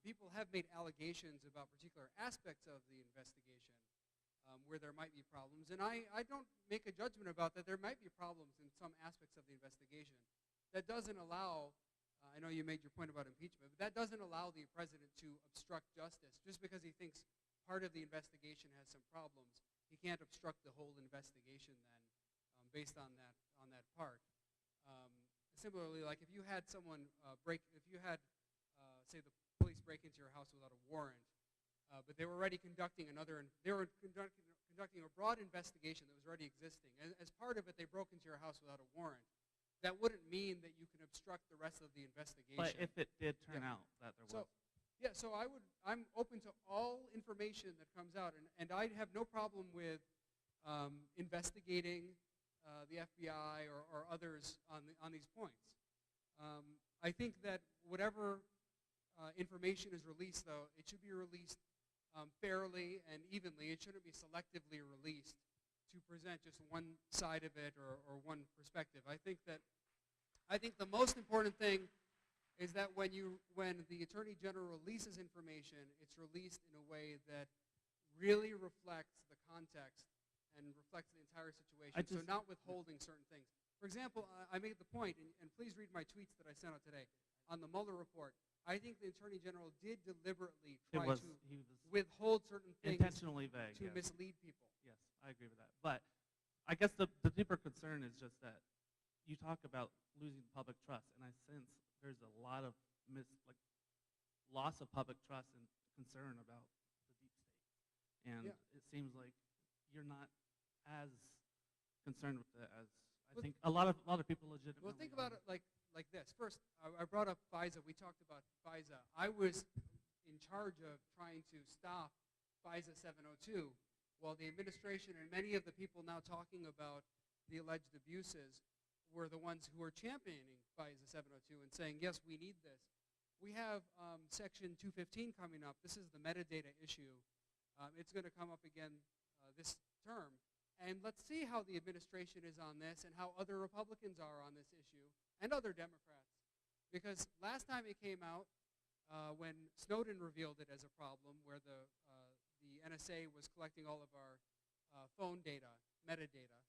B: People have made allegations about particular aspects of the investigation where there might be problems, and I don't make a judgment about that. There might be problems in some aspects of the investigation. That doesn't allow, I know you made your point about impeachment, but that doesn't allow the president to obstruct justice. Just because he thinks part of the investigation has some problems, he can't obstruct the whole investigation then based on that part. Similarly, like if you had someone say the police break into your house without a warrant, but they were already conducting conducting a broad investigation that was already existing. As part of it, they broke into your house without a warrant. That wouldn't mean that you can obstruct the rest of the investigation.
A: But if it did turn out that there was.
B: Yeah, so I'm open to all information that comes out, and I have no problem with investigating the FBI or others on these points. I think that whatever information is released, though, it should be released fairly and evenly. It shouldn't be selectively released to present just one side of it or one perspective. I think the most important thing is that when the Attorney General releases information, it's released in a way that really reflects the context and reflects the entire situation. So not withholding certain things. For example, I made the point, and please read my tweets that I sent out today, on the Mueller report. I think the Attorney General did deliberately try to withhold certain things
A: intentionally vague,
B: to mislead people.
A: Yes, I agree with that. But I guess the deeper concern is just that you talk about losing public trust, and I sense there's a lot of loss of public trust and concern about the deep state. And it seems like you're not as concerned with it as I think a lot of people legitimately.
B: Well, think about it like this. First, I brought up FISA. We talked about FISA. I was in charge of trying to stop FISA 702, while the administration and many of the people now talking about the alleged abuses were the ones who were championing FISA 702 and saying, yes, we need this. We have Section 215 coming up. This is the metadata issue. It's going to come up again this term. And let's see how the administration is on this and how other Republicans are on this issue and other Democrats. Because last time it came out, when Snowden revealed it as a problem, where the NSA was collecting all of our phone data, metadata,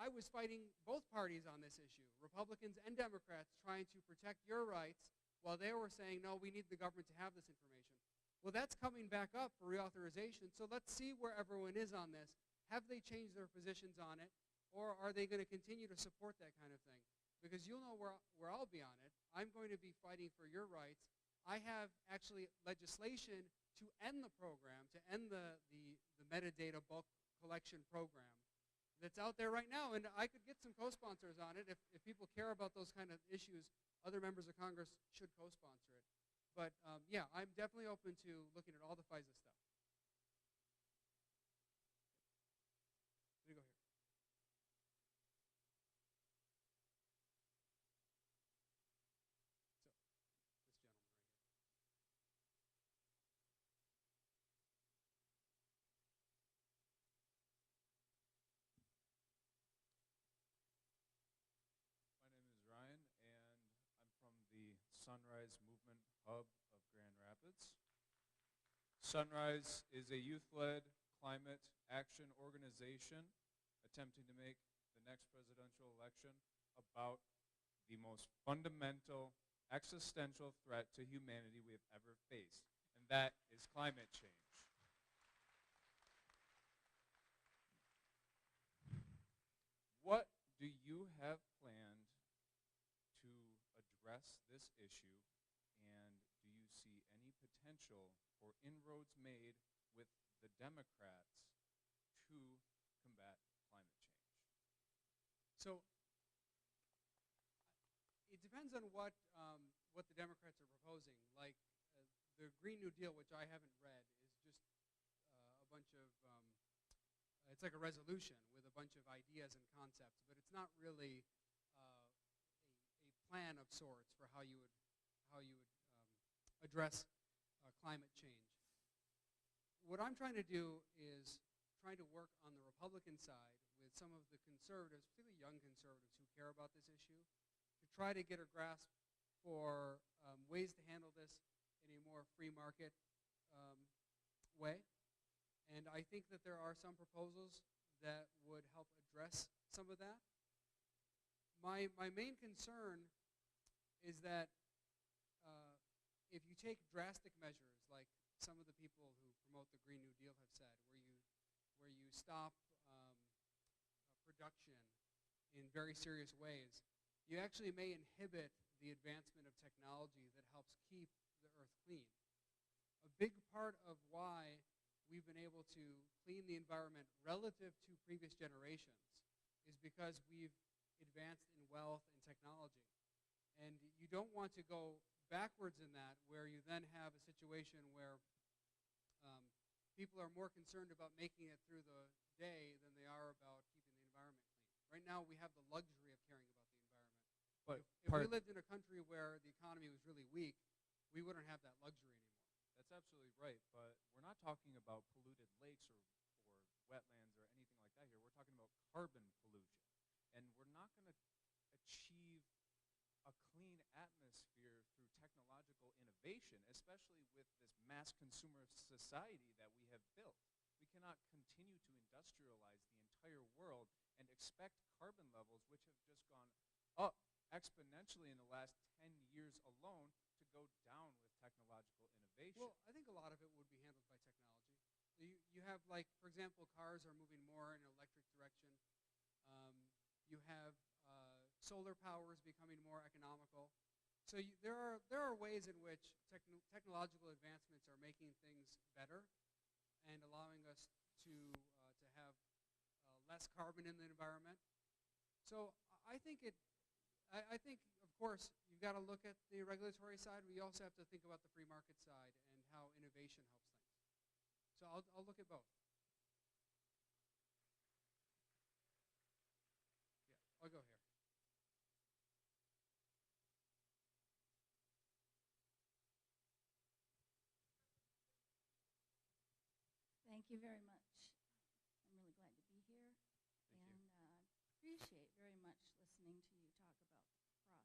B: I was fighting both parties on this issue, Republicans and Democrats, trying to protect your rights while they were saying, no, we need the government to have this information. Well, that's coming back up for reauthorization, so let's see where everyone is on this. Have they changed their positions on it, or are they going to continue to support that kind of thing? Because you'll know where I'll be on it. I'm going to be fighting for your rights. I have actually legislation to end the program, to end the metadata bulk collection program that's out there right now, and I could get some co-sponsors on it. If people care about those kind of issues, other members of Congress should co-sponsor it. But yeah, I'm definitely open to looking at all the FISA stuff. Let me go here.
C: My name is Ryan, and I'm from the Sunrise Movement Hub of Grand Rapids. Sunrise is a youth-led climate action organization attempting to make the next presidential election about the most fundamental existential threat to humanity we have ever faced, and that is climate change. What do you have planned to address this issue, and do you see any potential for inroads made with the Democrats to combat climate change?
B: So it depends on what the Democrats are proposing. Like the Green New Deal, which I haven't read, is just a bunch of it's like a resolution with a bunch of ideas and concepts, but it's not really a plan of sorts for how you would address climate change. What I'm trying to do is trying to work on the Republican side with some of the conservatives, particularly young conservatives who care about this issue, to try to get a grasp for ways to handle this in a more free market way. And I think that there are some proposals that would help address some of that. My main concern is that if you take drastic measures, like some of the people who promote the Green New Deal have said, where you stop production in very serious ways, you actually may inhibit the advancement of technology that helps keep the earth clean. A big part of why we've been able to clean the environment relative to previous generations is because we've advanced in wealth and technology. And you don't want to go backwards in that, where you then have a situation where people are more concerned about making it through the day than they are about keeping the environment clean. Right now, we have the luxury of caring about the environment. But if we lived in a country where the economy was really weak, we wouldn't have that luxury anymore.
C: That's absolutely right, but we're not talking about polluted lakes or wetlands or anything like that here. We're talking about carbon pollution. And we're not going to achieve a clean atmosphere through technological innovation, especially with this mass consumer society that we have built. We cannot continue to industrialize the entire world and expect carbon levels, which have just gone up exponentially in the last 10 years alone, to go down with technological innovation.
B: Well, I think a lot of it would be handled by technology. You have, like, for example, cars are moving more in an electric direction. You have solar power is becoming more economical. So there are ways in which technological advancements are making things better and allowing us to have less carbon in the environment. So I think of course you've got to look at the regulatory side. We also have to think about the free market side and how innovation helps things. So I'll look at both. Yeah, I'll go here.
D: Thank you very much. I'm really glad to be here. Appreciate very much listening to you talk about the process.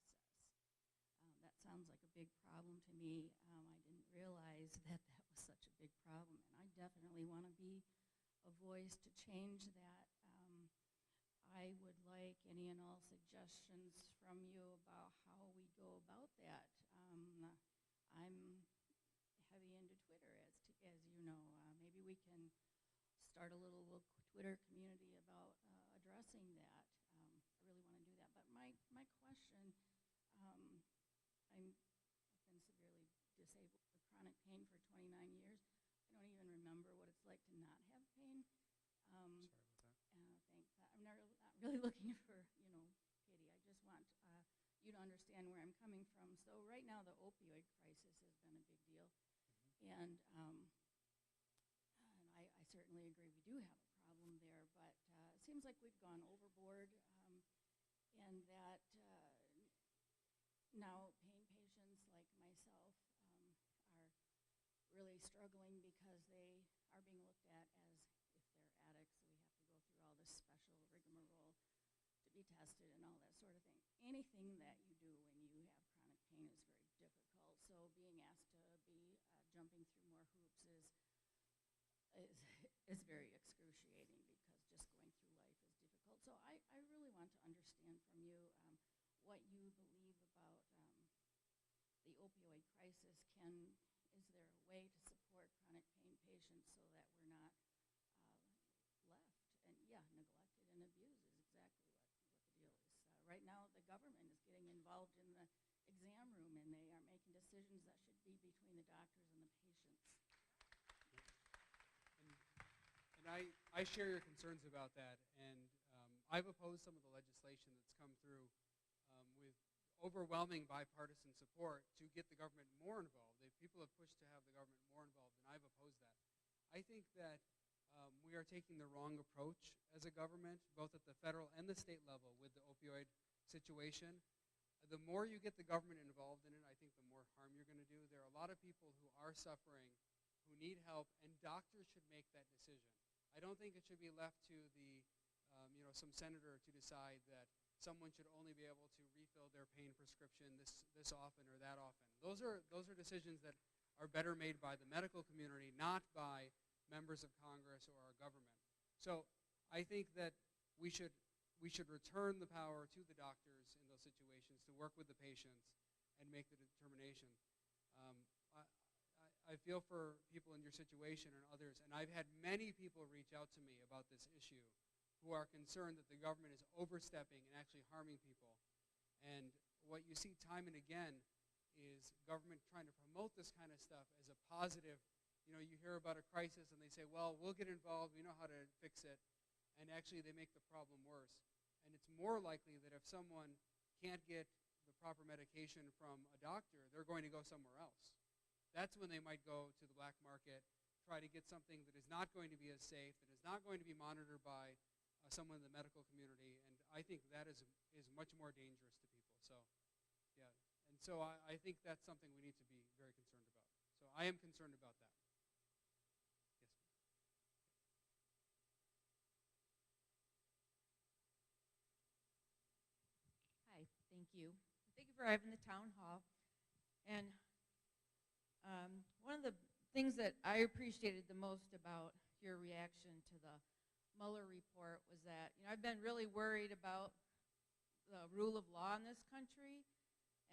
D: That sounds like a big problem to me. I didn't realize that was such a big problem, and I definitely want to be a voice to change that. I would like any and all suggestions from you about how we go about that. I'm heavy into Twitter, as you know. Maybe we can start a little Twitter community about addressing that. I really want to do that. But my question, I've been severely disabled with chronic pain for 29 years. I don't even remember what it's like to not have pain.
B: Sorry about that.
D: Thanks. I'm not really looking for, pity. I just want you to understand where I'm coming from. So right now the opioid crisis has been a big deal. And I certainly agree we do have a problem there, but it seems like we've gone overboard, and that now pain patients like myself are really struggling because they are being looked at as if they're addicts, so we have to go through all this special rigmarole to be tested and all that sort of thing. Anything that you do when you have chronic pain is very difficult, so being asked to be jumping through more hoops is very excruciating, because just going through life is difficult. So I really want to understand from you what you believe about the opioid crisis. Is there a way to support chronic pain patients so that we're not left and neglected and abused is exactly what the deal is. Right now the government is getting involved in the exam room, and they are making decisions that should be between the doctors and the patients.
B: And I share your concerns about that, and I've opposed some of the legislation that's come through with overwhelming bipartisan support to get the government more involved. People have pushed to have the government more involved, and I've opposed that. I think that we are taking the wrong approach as a government, both at the federal and the state level, with the opioid situation. The more you get the government involved in it, I think the more harm you're going to do. There are a lot of people who are suffering, who need help, and doctors should make that decision. I don't think it should be left to some senator to decide that someone should only be able to refill their pain prescription this often or that often. Those are decisions that are better made by the medical community, not by members of Congress or our government. So I think that we should return the power to the doctors in those situations to work with the patients and make the determination. I feel for people in your situation and others, and I've had many people reach out to me about this issue who are concerned that the government is overstepping and actually harming people. And what you see time and again is government trying to promote this kind of stuff as a positive. You hear about a crisis and they say, well, we'll get involved, we know how to fix it, and actually they make the problem worse. And it's more likely that if someone can't get the proper medication from a doctor, they're going to go somewhere else. That's when they might go to the black market, try to get something that is not going to be as safe, that is not going to be monitored by someone in the medical community, and I think that is much more dangerous to people. So, yeah, and so I think that's something we need to be very concerned about. So I am concerned about that.
E: Hi, thank you. Thank you for having the town hall. And one of the things that I appreciated the most about your reaction to the Mueller report was that, I've been really worried about the rule of law in this country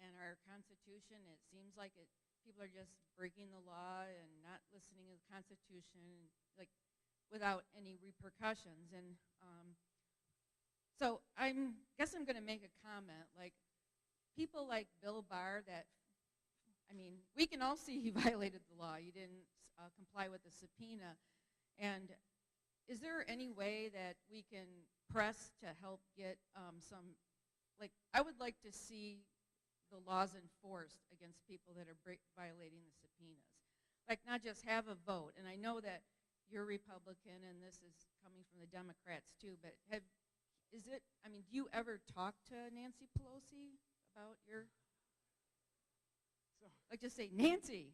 E: and our Constitution. It seems like people are just breaking the law and not listening to the Constitution, like without any repercussions. And so guess I'm going to make a comment. Like people like Bill Barr that, we can all see he violated the law. He didn't comply with the subpoena. And is there any way that we can press to help get I would like to see the laws enforced against people that are violating the subpoenas. Like not just have a vote. And I know that you're Republican and this is coming from the Democrats too, but do you ever talk to Nancy Pelosi about just say, Nancy,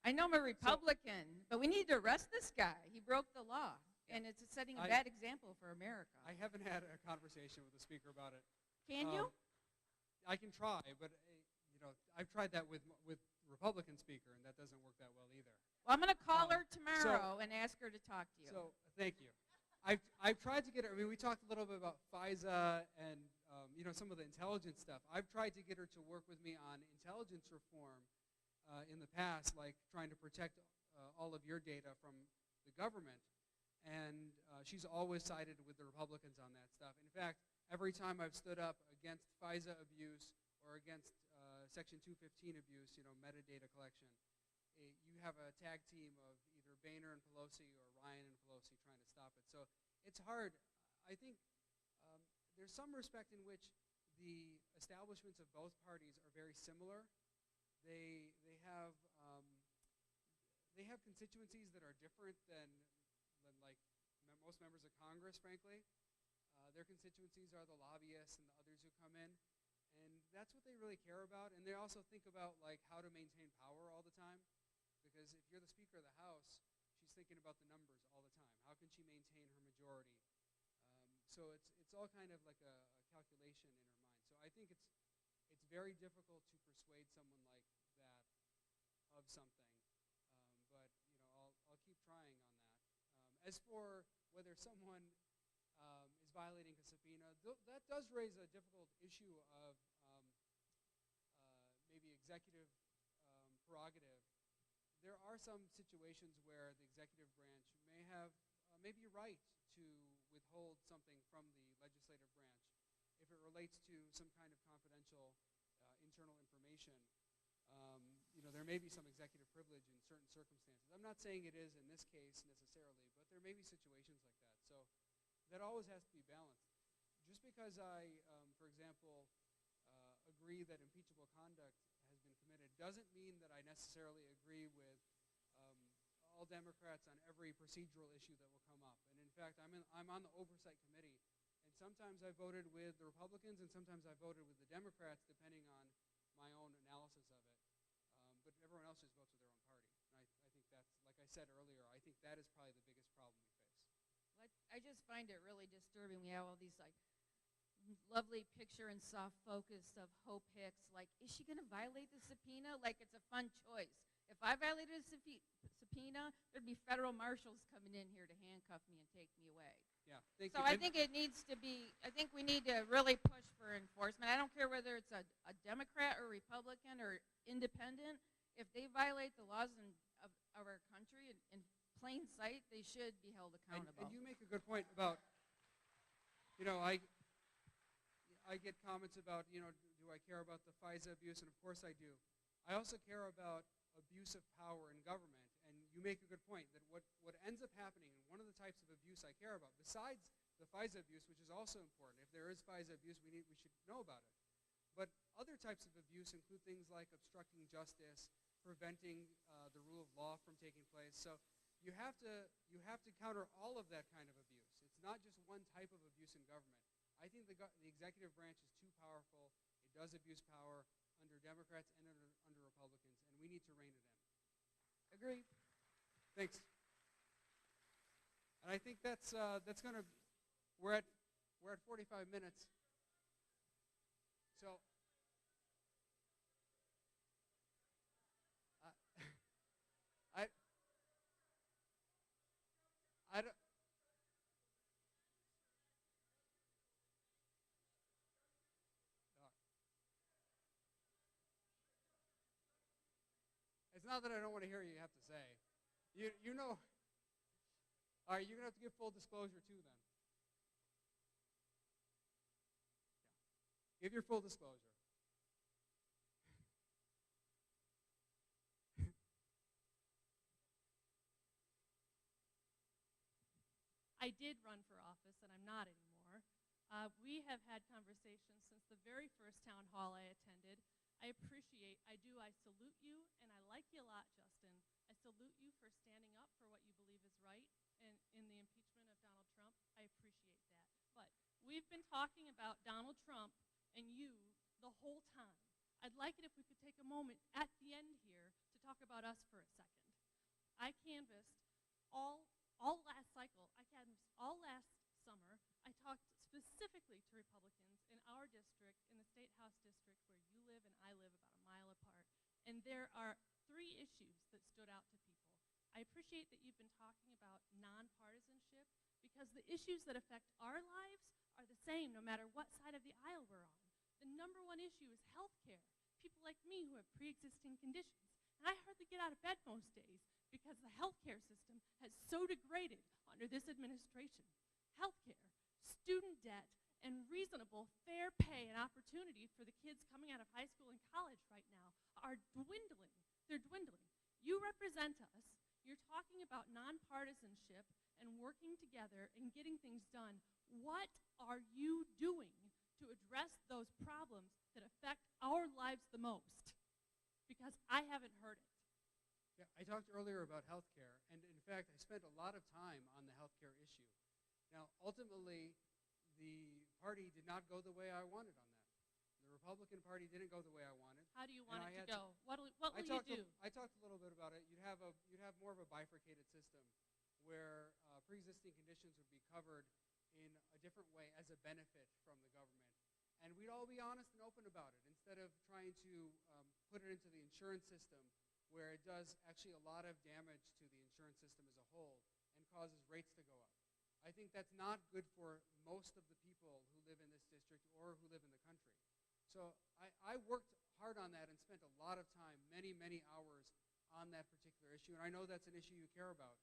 E: I know I'm a Republican, but we need to arrest this guy. He broke the law, and it's setting a bad example for America.
B: I haven't had a conversation with the speaker about it.
E: Can you?
B: I can try, but I've tried that with Republican speaker, and that doesn't work that well either.
E: Well, I'm going to call her tomorrow and ask her to talk to you.
B: So thank you. I've tried to get her. We talked a little bit about FISA and some of the intelligence stuff. I've tried to get her to work with me on intelligence reform in the past, like trying to protect all of your data from the government. And she's always sided with the Republicans on that stuff. In fact, every time I've stood up against FISA abuse or against Section 215 abuse, metadata collection, you have a tag team of either Boehner and Pelosi or Ryan and Pelosi trying to stop it. So it's hard. I think there's some respect in which the establishments of both parties are very similar. They have constituencies that are different than like most members of Congress, frankly. Their constituencies are the lobbyists and the others who come in, and that's what they really care about. And they also think about like how to maintain power all the time, because if you're the Speaker of the House, she's thinking about the numbers all the time. How can she maintain her majority? So it's all kind of like a calculation in her mind. So I think it's very difficult to persuade someone like that of something. But I'll keep trying on that. As for whether someone is violating a subpoena, that does raise a difficult issue of maybe executive prerogative. There are some situations where the executive branch may have maybe a right to withhold something from the legislative branch if it relates to some kind of confidential internal information. There may be some executive privilege in certain circumstances. I'm not saying it is in this case necessarily, but there may be situations like that. So that always has to be balanced. Just because I, for example, agree that impeachable conduct has been committed doesn't mean that I necessarily agree with all Democrats on every procedural issue that will come up. And in fact, I'm on the oversight committee, and sometimes I voted with the Republicans and sometimes I voted with the Democrats depending on my own analysis of it. But everyone else just votes with their own party. And I think that's, like I said earlier, I think that is probably the biggest problem we face.
E: I just find it really disturbing. We have all these lovely picture and soft focus of Hope Hicks. Like, is she going to violate the subpoena? Like it's a fun choice. If I violated a subpoena, there'd be federal marshals coming in here to handcuff me and take me away.
B: Yeah,
E: so I think it needs to be, I think we need to really push for enforcement. I don't care whether it's a Democrat or Republican or independent. If they violate the laws of our country in plain sight, they should be held accountable.
B: And you make a good point about, I get comments about, do I care about the FISA abuse? And of course I do. I also care about abuse of power in government. And you make a good point that what ends up happening, and one of the types of abuse I care about, besides the FISA abuse, which is also important, if there is FISA abuse, we should know about it. But other types of abuse include things like obstructing justice, preventing the rule of law from taking place. So you have to counter all of that kind of abuse. It's not just one type of abuse in government. I think the executive branch is too powerful. It does abuse power under Democrats and under Republicans, and we need to rein it in. Agreed. Thanks. And I think that's going to, we're at 45 minutes. So I don't. It's not that I don't want to hear what you have to say. You know. All right, you're going to have to give full disclosure too then. Yeah. Give your full disclosure.
F: I did run for office, and I'm not anymore. We have had conversations since the very first town hall I attended. I salute you, and I like you a lot, Justin. I salute you for standing up for what you believe is right in the impeachment of Donald Trump. I appreciate that. But we've been talking about Donald Trump and you the whole time. I'd like it if we could take a moment at the end here to talk about us for a second. I canvassed all last cycle. I canvassed all last summer. I talked specifically to Republicans in our district, in the State House district where you live and I live about a mile apart. And there are 3 issues that stood out to people. I appreciate that you've been talking about nonpartisanship because the issues that affect our lives are the same no matter what side of the aisle we're on. The number 1 issue is health care. People like me who have pre-existing conditions. And I hardly get out of bed most days because the health care system has so degraded under this administration. Health care, student debt, and reasonable, fair pay and opportunity for the kids coming out of high school and college right now are dwindling. They're dwindling. You represent us. You're talking about nonpartisanship and working together and getting things done. What are you doing to address those problems that affect our lives the most? Because I haven't heard it.
B: Yeah, I talked earlier about health care, and in fact, I spent a lot of time on the health care issue. Now, ultimately, the party did not go the way I wanted on that. The Republican Party didn't go the way I wanted.
F: How do you want it to go? What will you do?
B: I talked a little bit about it. You'd have more of a bifurcated system where pre-existing conditions would be covered in a different way as a benefit from the government. And we'd all be honest and open about it instead of trying to put it into the insurance system where it does actually a lot of damage to the insurance system as a whole and causes rates to go up. I think that's not good for most of the people who live in this district or who live in the country. So I worked hard on that and spent a lot of time, many, many hours on that particular issue. And I know that's an issue you care about.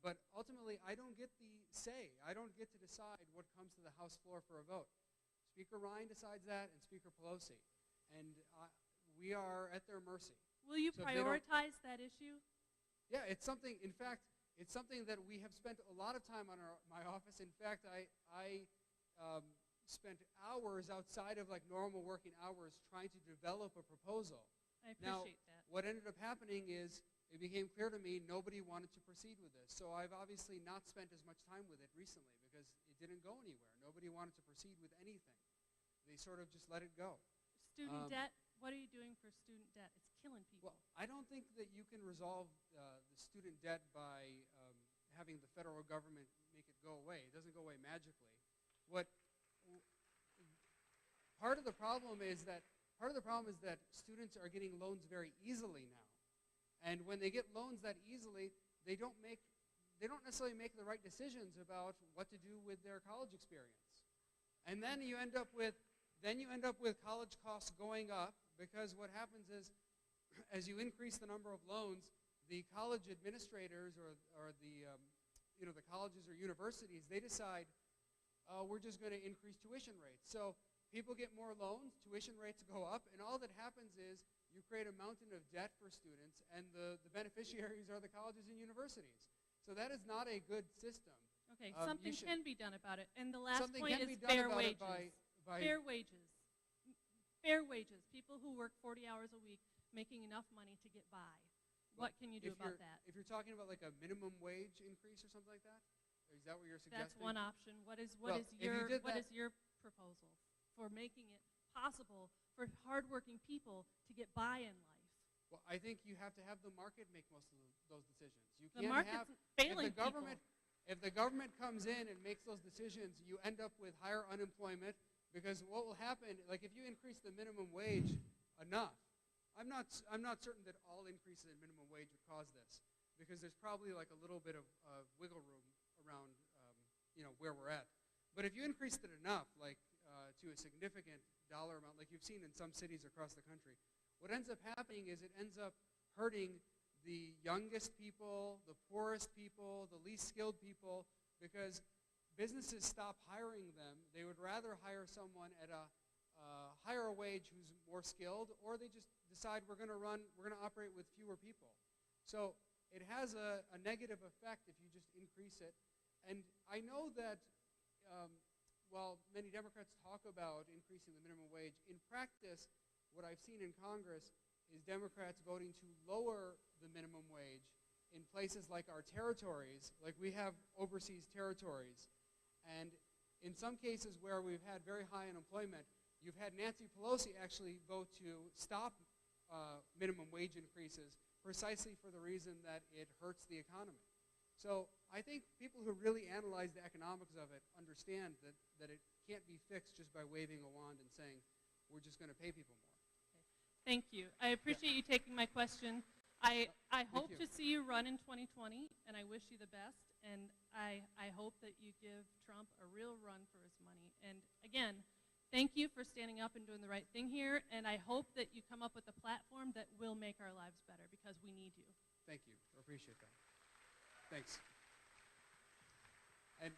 B: But ultimately, I don't get the say. I don't get to decide what comes to the House floor for a vote. Speaker Ryan decides that and Speaker Pelosi. And we are at their mercy.
F: Will you prioritize that issue?
B: Yeah, it's something, in fact, it's something that we have spent a lot of time on my office. In fact, I spent hours outside of like normal working hours trying to develop a proposal.
F: I appreciate that.
B: What ended up happening is it became clear to me nobody wanted to proceed with this. So I've obviously not spent as much time with it recently because it didn't go anywhere. Nobody wanted to proceed with anything. They sort of just let it go.
F: Student debt, what are you doing for student debt? It's killing people.
B: Well, I don't think that you can resolve the student debt by having the federal government make it go away. It doesn't go away magically. Part of the problem is that students are getting loans very easily now. And when they get loans that easily, they don't necessarily make the right decisions about what to do with their college experience. And then you end up with college costs going up because what happens is as you increase the number of loans, the college administrators or the colleges or universities, they decide we're just going to increase tuition rates. So people get more loans, tuition rates go up, and all that happens is you create a mountain of debt for students, and the beneficiaries are the colleges and universities. So that is not a good system.
F: Okay, something can be done about it. And the last point is fair wages. Fair wages. Fair wages. People who work 40 hours a week making enough money to get by. What can you do about that?
B: If you're talking about like a minimum wage increase or something like that, is that what you're suggesting?
F: That's one option. What is your proposal for making it possible for hardworking people to get by in life?
B: Well, I think you have to have the market make most of those decisions. You
F: The
B: can't
F: market's
B: have
F: failing
B: if the government comes in and makes those decisions, you end up with higher unemployment because what will happen, like if you increase the minimum wage enough, I'm not certain that all increases in minimum wage would cause this because there's probably like a little bit of wiggle room around where we're at. But if you increased it enough, like to a significant dollar amount, like you've seen in some cities across the country, what ends up happening is it ends up hurting the youngest people, the poorest people, the least skilled people, because businesses stop hiring them. They would rather hire someone at a higher wage who's more skilled, or they just decide we're going to operate with fewer people. So it has a negative effect if you just increase it. And I know that while many Democrats talk about increasing the minimum wage, in practice, what I've seen in Congress is Democrats voting to lower the minimum wage in places like our territories, like we have overseas territories. And in some cases where we've had very high unemployment, you've had Nancy Pelosi actually vote to stop minimum wage increases precisely for the reason that it hurts the economy. So I think people who really analyze the economics of it understand that it can't be fixed just by waving a wand and saying, we're just going to pay people more.
F: Thank you. I appreciate you taking my question. I hope to see you run in 2020, and I wish you the best. And I hope that you give Trump a real run for his money. And again, thank you for standing up and doing the right thing here. And I hope that you come up with a platform that will make our lives better because we need you.
B: Thank you. I appreciate that. Thanks. And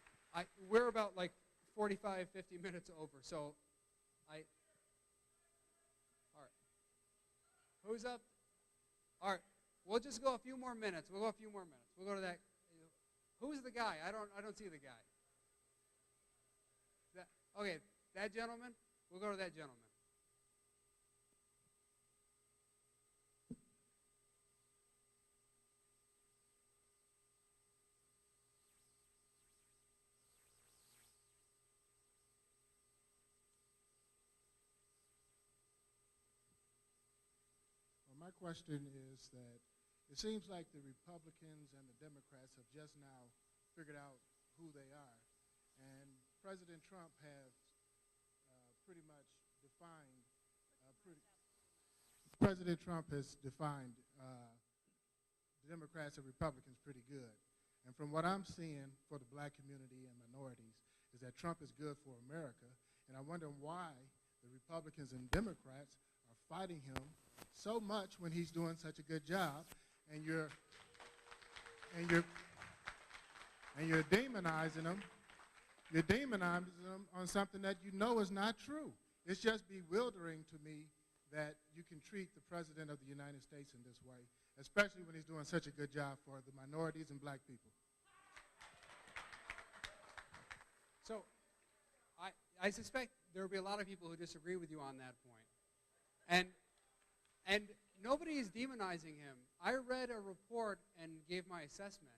B: we're about like 45, 50 minutes over. So all right. Who's up? All right. We'll just go a few more minutes. We'll go a few more minutes. We'll go to that. Who's the guy? I don't see the guy. Okay, that gentleman? We'll go to that gentleman.
G: My question is that it seems like the Republicans and the Democrats have just now figured out who they are. And President Trump has pretty much defined, President Trump has defined Democrats and Republicans pretty good. And from what I'm seeing for the black community and minorities is that Trump is good for America. And I wonder why the Republicans and Democrats are fighting him so much when he's doing such a good job, and you're demonizing him. You're demonizing him on something that you know is not true. It's just bewildering to me that you can treat the President of the United States in this way, especially when he's doing such a good job for the minorities and black people.
B: So I suspect there will be a lot of people who disagree with you on that point. And nobody is demonizing him. I read a report and gave my assessment,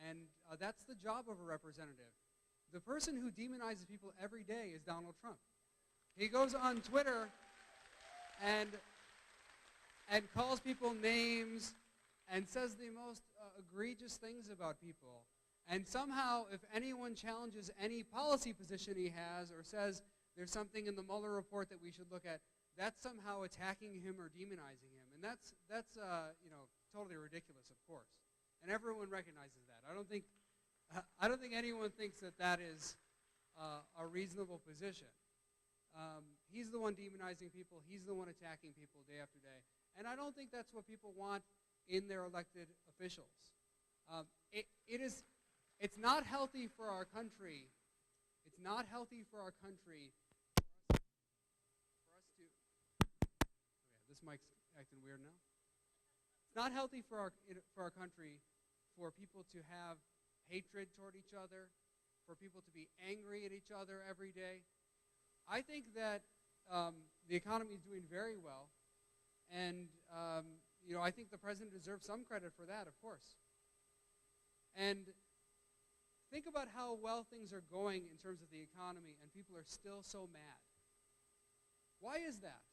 B: and that's the job of a representative. The person who demonizes people every day is Donald Trump. He goes on Twitter and calls people names and says the most egregious things about people. And somehow, if anyone challenges any policy position he has or says there's something in the Mueller report that we should look at, that's somehow attacking him or demonizing him. And that's totally ridiculous, of course. And everyone recognizes that. I don't think anyone thinks that is a reasonable position. He's the one demonizing people. He's the one attacking people day after day. And I don't think that's what people want in their elected officials. It's not healthy for our country. It's not healthy for our country for us to. Okay, this mic's acting weird now. It's not healthy for our country for people to have hatred toward each other, for people to be angry at each other every day. I think that the economy is doing very well, and I think the president deserves some credit for that, of course. And think about how well things are going in terms of the economy, and people are still so mad. Why is that?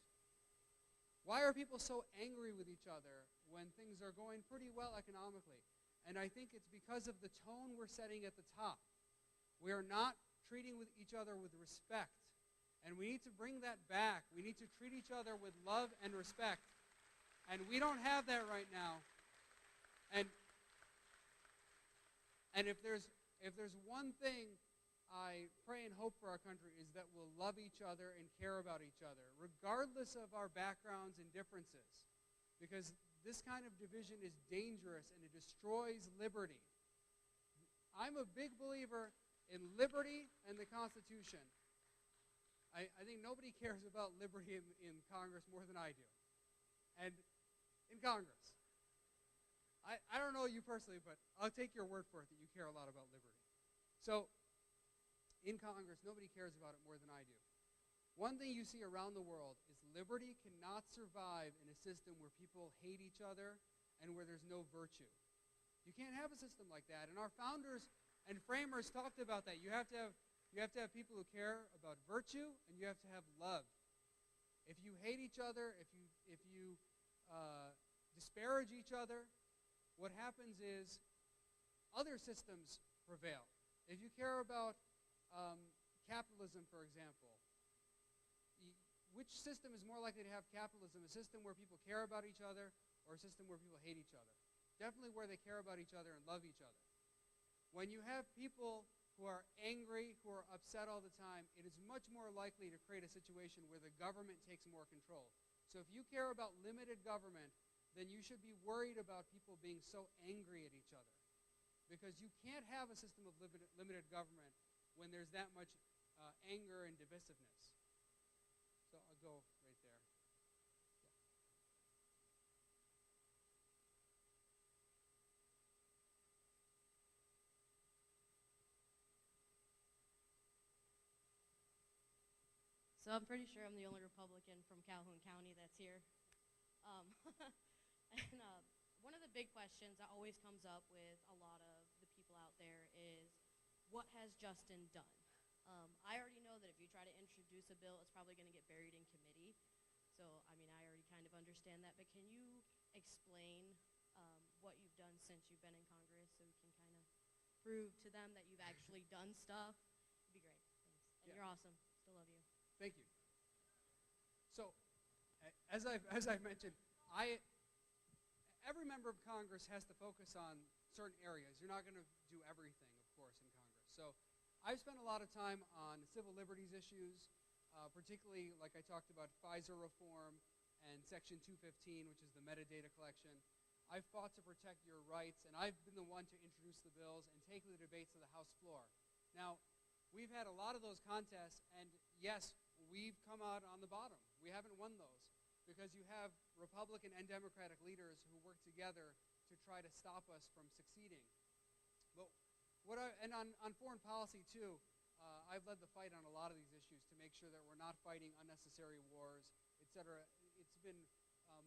B: Why are people so angry with each other when things are going pretty well economically? And I think it's because of the tone we're setting at the top. We are not treating with each other with respect. And we need to bring that back. We need to treat each other with love and respect. And we don't have that right now. And if there's one thing I pray and hope for our country is that we'll love each other and care about each other, regardless of our backgrounds and differences. Because this kind of division is dangerous and it destroys liberty. I'm a big believer in liberty and the Constitution. I think nobody cares about liberty in Congress more than I do. And in Congress. I don't know you personally, but I'll take your word for it that you care a lot about liberty. So, in Congress, nobody cares about it more than I do. One thing you see around the world is liberty cannot survive in a system where people hate each other and where there's no virtue. You can't have a system like that. And our founders and framers talked about that. You have to have people who care about virtue, and you have to have love. If you hate each other, if you disparage each other, what happens is other systems prevail. If you care about capitalism, for example, which system is more likely to have capitalism? A system where people care about each other or a system where people hate each other? Definitely where they care about each other and love each other. When you have people who are angry, who are upset all the time, it is much more likely to create a situation where the government takes more control. So if you care about limited government, then you should be worried about people being so angry at each other. Because you can't have a system of limited government when there's that much anger and divisiveness. So I'll go right there.
I: So I'm pretty sure I'm the only Republican from Calhoun County that's here. One of the big questions that always comes up with a lot of the people out there is, what has Justin done? I already know that if you try to introduce a bill, it's probably going to get buried in committee. So, I mean, I already kind of understand that. But can you explain what you've done since you've been in Congress so we can kind of prove to them that you've actually done stuff? It'd be great. Thanks. And you're awesome. Still love you.
B: Thank you. So, as I've mentioned, every member of Congress has to focus on certain areas. You're not going to do everything, of course, in Congress. So I've spent a lot of time on civil liberties issues, particularly like I talked about FISA reform and Section 215, which is the metadata collection. I've fought to protect your rights, and I've been the one to introduce the bills and take the debates to the House floor. Now, we've had a lot of those contests, and yes, we've come out on the bottom. We haven't won those because you have Republican and Democratic leaders who work together to try to stop us from succeeding. But on foreign policy too, I've led the fight on a lot of these issues to make sure that we're not fighting unnecessary wars, etc. It's been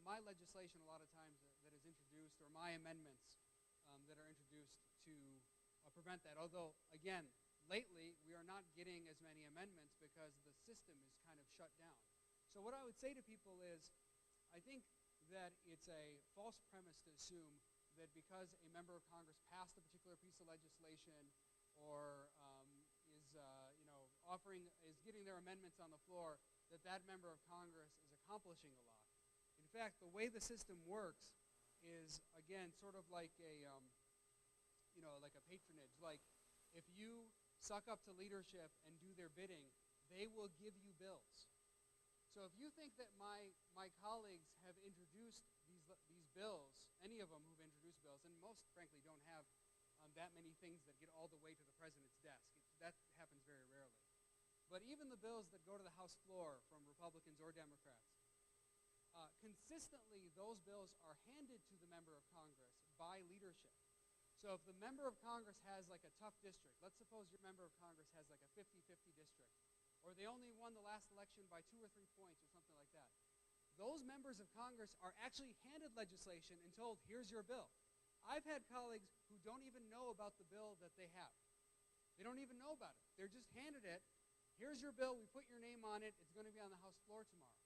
B: my legislation a lot of times that is introduced, or my amendments that are introduced to prevent that. Although, again, lately we are not getting as many amendments because the system is kind of shut down. So what I would say to people is, I think that it's a false premise to assume that because a member of Congress passed a particular piece of legislation or is getting their amendments on the floor, that that member of Congress is accomplishing a lot. In fact, the way the system works is, again, sort of like like a patronage. Like, if you suck up to leadership and do their bidding, they will give you bills. So if you think that my colleagues have introduced these bills, any of them who've introduced bills, and most, frankly, don't have that many things that get all the way to the president's desk. That happens very rarely. But even the bills that go to the House floor from Republicans or Democrats, consistently those bills are handed to the member of Congress by leadership. So if the member of Congress has like a tough district, let's suppose your member of Congress has like a 50-50 district, or they only won the last election by 2 or 3 points or something like that, those members of Congress are actually handed legislation and told, here's your bill. I've had colleagues who don't even know about the bill that they have. They don't even know about it. They're just handed it. Here's your bill. We put your name on it. It's going to be on the House floor tomorrow.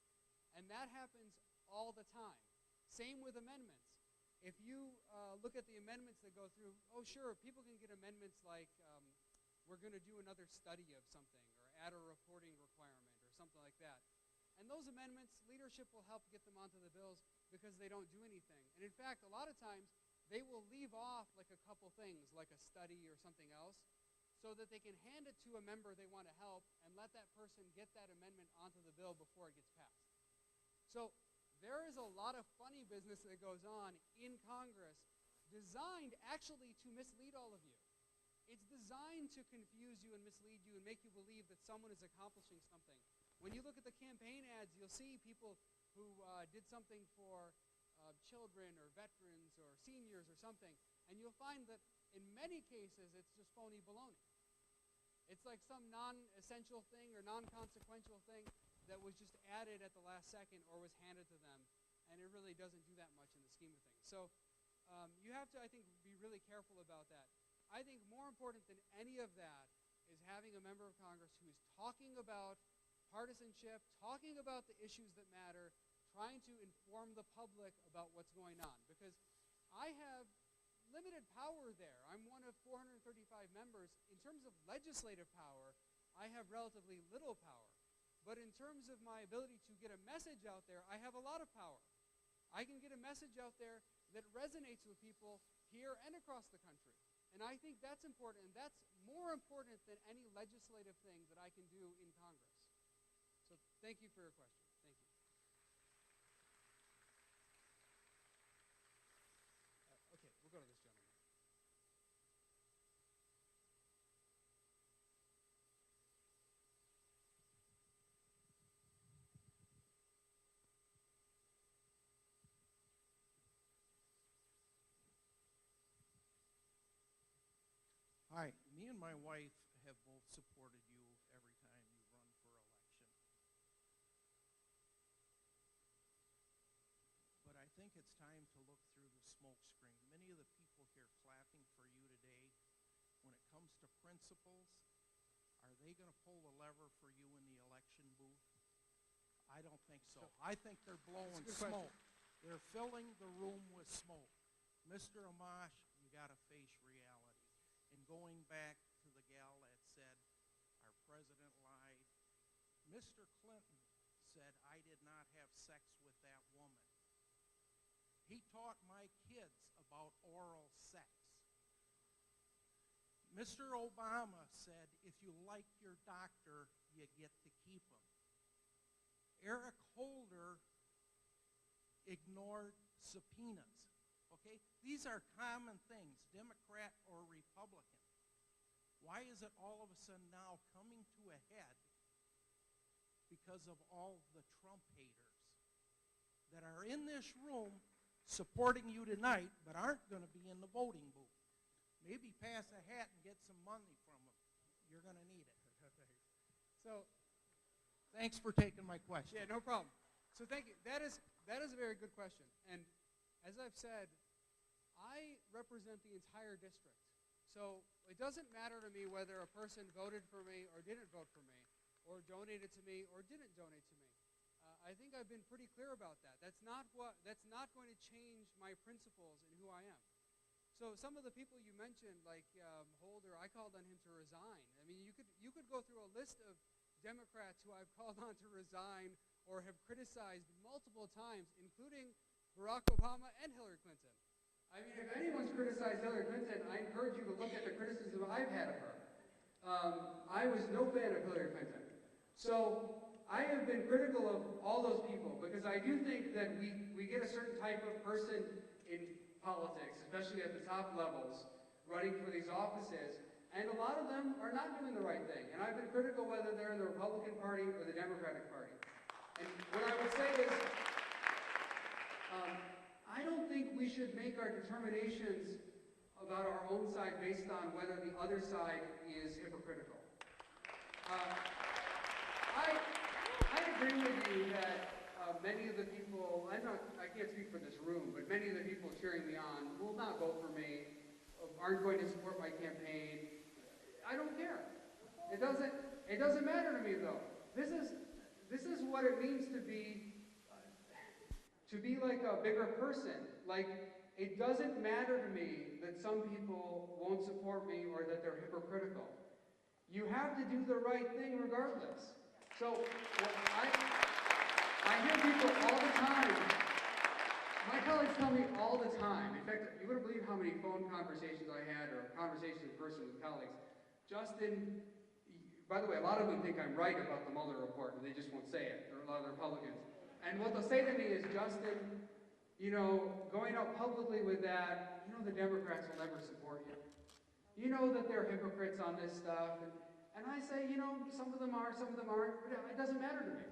B: And that happens all the time. Same with amendments. If you look at the amendments that go through, oh sure, people can get amendments like we're going to do another study of something or add a reporting requirement or something like that. And those amendments, leadership will help get them onto the bills because they don't do anything. And in fact, a lot of times, they will leave off like a couple things, like a study or something else, so that they can hand it to a member they want to help and let that person get that amendment onto the bill before it gets passed. So there is a lot of funny business that goes on in Congress designed actually to mislead all of you. It's designed to confuse you and mislead you and make you believe that someone is accomplishing something. When you look at the campaign ads, you'll see people who did something for children or veterans or seniors or something, and you'll find that in many cases it's just phony baloney. It's like some non-essential thing or non-consequential thing that was just added at the last second or was handed to them, and it really doesn't do that much in the scheme of things. So you have to, I think, be really careful about that. I think more important than any of that is having a member of Congress who is talking about partisanship, talking about the issues that matter, trying to inform the public about what's going on. Because I have limited power there. I'm one of 435 members. In terms of legislative power, I have relatively little power. But in terms of my ability to get a message out there, I have a lot of power. I can get a message out there that resonates with people here and across the country. And I think that's important, and that's more important than any legislative thing that I can do in Congress. So thank you for your question. Thank you. Okay, we'll go to this gentleman.
J: Hi, me and my wife have both supported you every time you run for election. But I think it's time to look through the smoke screen. Many of the people here clapping for you today, when it comes to principles, are they going to pull the lever for you in the election booth? I don't think so. I think they're blowing smoke. They're filling the room with smoke. Mr. Amash, you got to face reality. And going back to the gal that said our president lied, Mr. Clinton said I did not have sex with that woman. He taught my kids about oral sex. Mr. Obama said if you like your doctor, you get to keep him. Eric Holder ignored subpoenas. Okay? These are common things, Democrat or Republican. Why is it all of a sudden now coming to a head because of all the Trump haters that are in this room supporting you tonight but aren't going to be in the voting booth? Maybe pass a hat and get some money from them. You're going to need it.
B: So,
J: thanks for taking my question.
B: Yeah, no problem. So thank you. That is a very good question. And as I've said, I represent the entire district. So it doesn't matter to me whether a person voted for me or didn't vote for me, or donated to me or didn't donate to me. I think I've been pretty clear about that. That's not going to change my principles and who I am. So some of the people you mentioned, like Holder, I called on him to resign. I mean, you could go through a list of Democrats who I've called on to resign or have criticized multiple times, including Barack Obama and Hillary Clinton. I mean, if anyone's criticized Hillary Clinton, I encourage you to look at the criticism I've had of her. I was no fan of Hillary Clinton. So I have been critical of all those people because I do think that we get a certain type of person in politics, especially at the top levels, running for these offices, and a lot of them are not doing the right thing. And I've been critical whether they're in the Republican Party or the Democratic Party. And what I would say is, I don't think we should make our determinations about our own side based on whether the other side is hypocritical. I agree with you that many of the people, I can't speak for this room, but many of the people cheering me on will not vote for me, aren't going to support my campaign. I don't care. It doesn't matter to me though. This is what it means to be to be like a bigger person. Like, it doesn't matter to me that some people won't support me or that they're hypocritical. You have to do the right thing regardless. So I hear people all the time. My colleagues tell me all the time. In fact, you wouldn't believe how many phone conversations I had or conversations in person with colleagues. Justin, by the way, a lot of them think I'm right about the Mueller report, and they just won't say it. There are a lot of the Republicans. And what they'll say to me is, Justin, you know, going out publicly with that, you know the Democrats will never support you. You know that they're hypocrites on this stuff. And I say, you know, some of them are, some of them aren't, but it doesn't matter to me.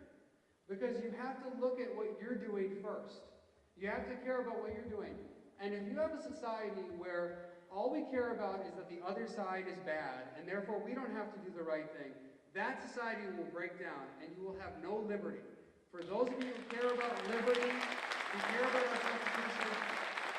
B: Because you have to look at what you're doing first. You have to care about what you're doing. And if you have a society where all we care about is that the other side is bad, and therefore we don't have to do the right thing, that society will break down, and you will have no liberty. For those of you who care about liberty, who care about our Constitution,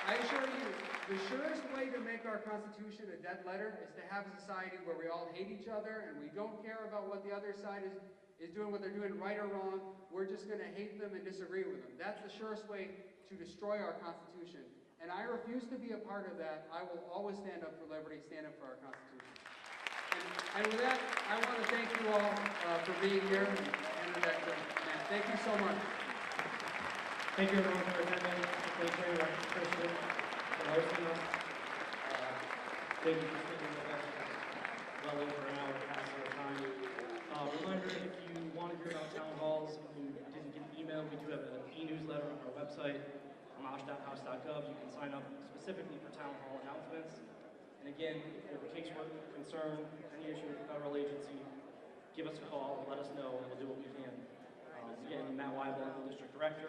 B: I assure you, the surest way to make our Constitution a dead letter is to have a society where we all hate each other and we don't care about what the other side is doing, what they're doing right or wrong. We're just going to hate them and disagree with them. That's the surest way to destroy our Constitution. And I refuse to be a part of that. I will always stand up for liberty, stand up for our Constitution. And with that, I want to thank you all for being here. And hand it back to Matt. Thank you so much.
K: Thank you everyone for attending. Thank you, Christian, for hosting us. Thank you for sticking with us. Well over an hour past our time. Reminder, if you want to hear about town halls and didn't get an email, we do have an e-newsletter on our website, amash.house.gov. You can sign up specifically for town hall announcements. And again, if you have a casework concern, any issue with the federal agency, give us a call, let us know, and we'll do what we can. Again, Matt Weibel, District Director.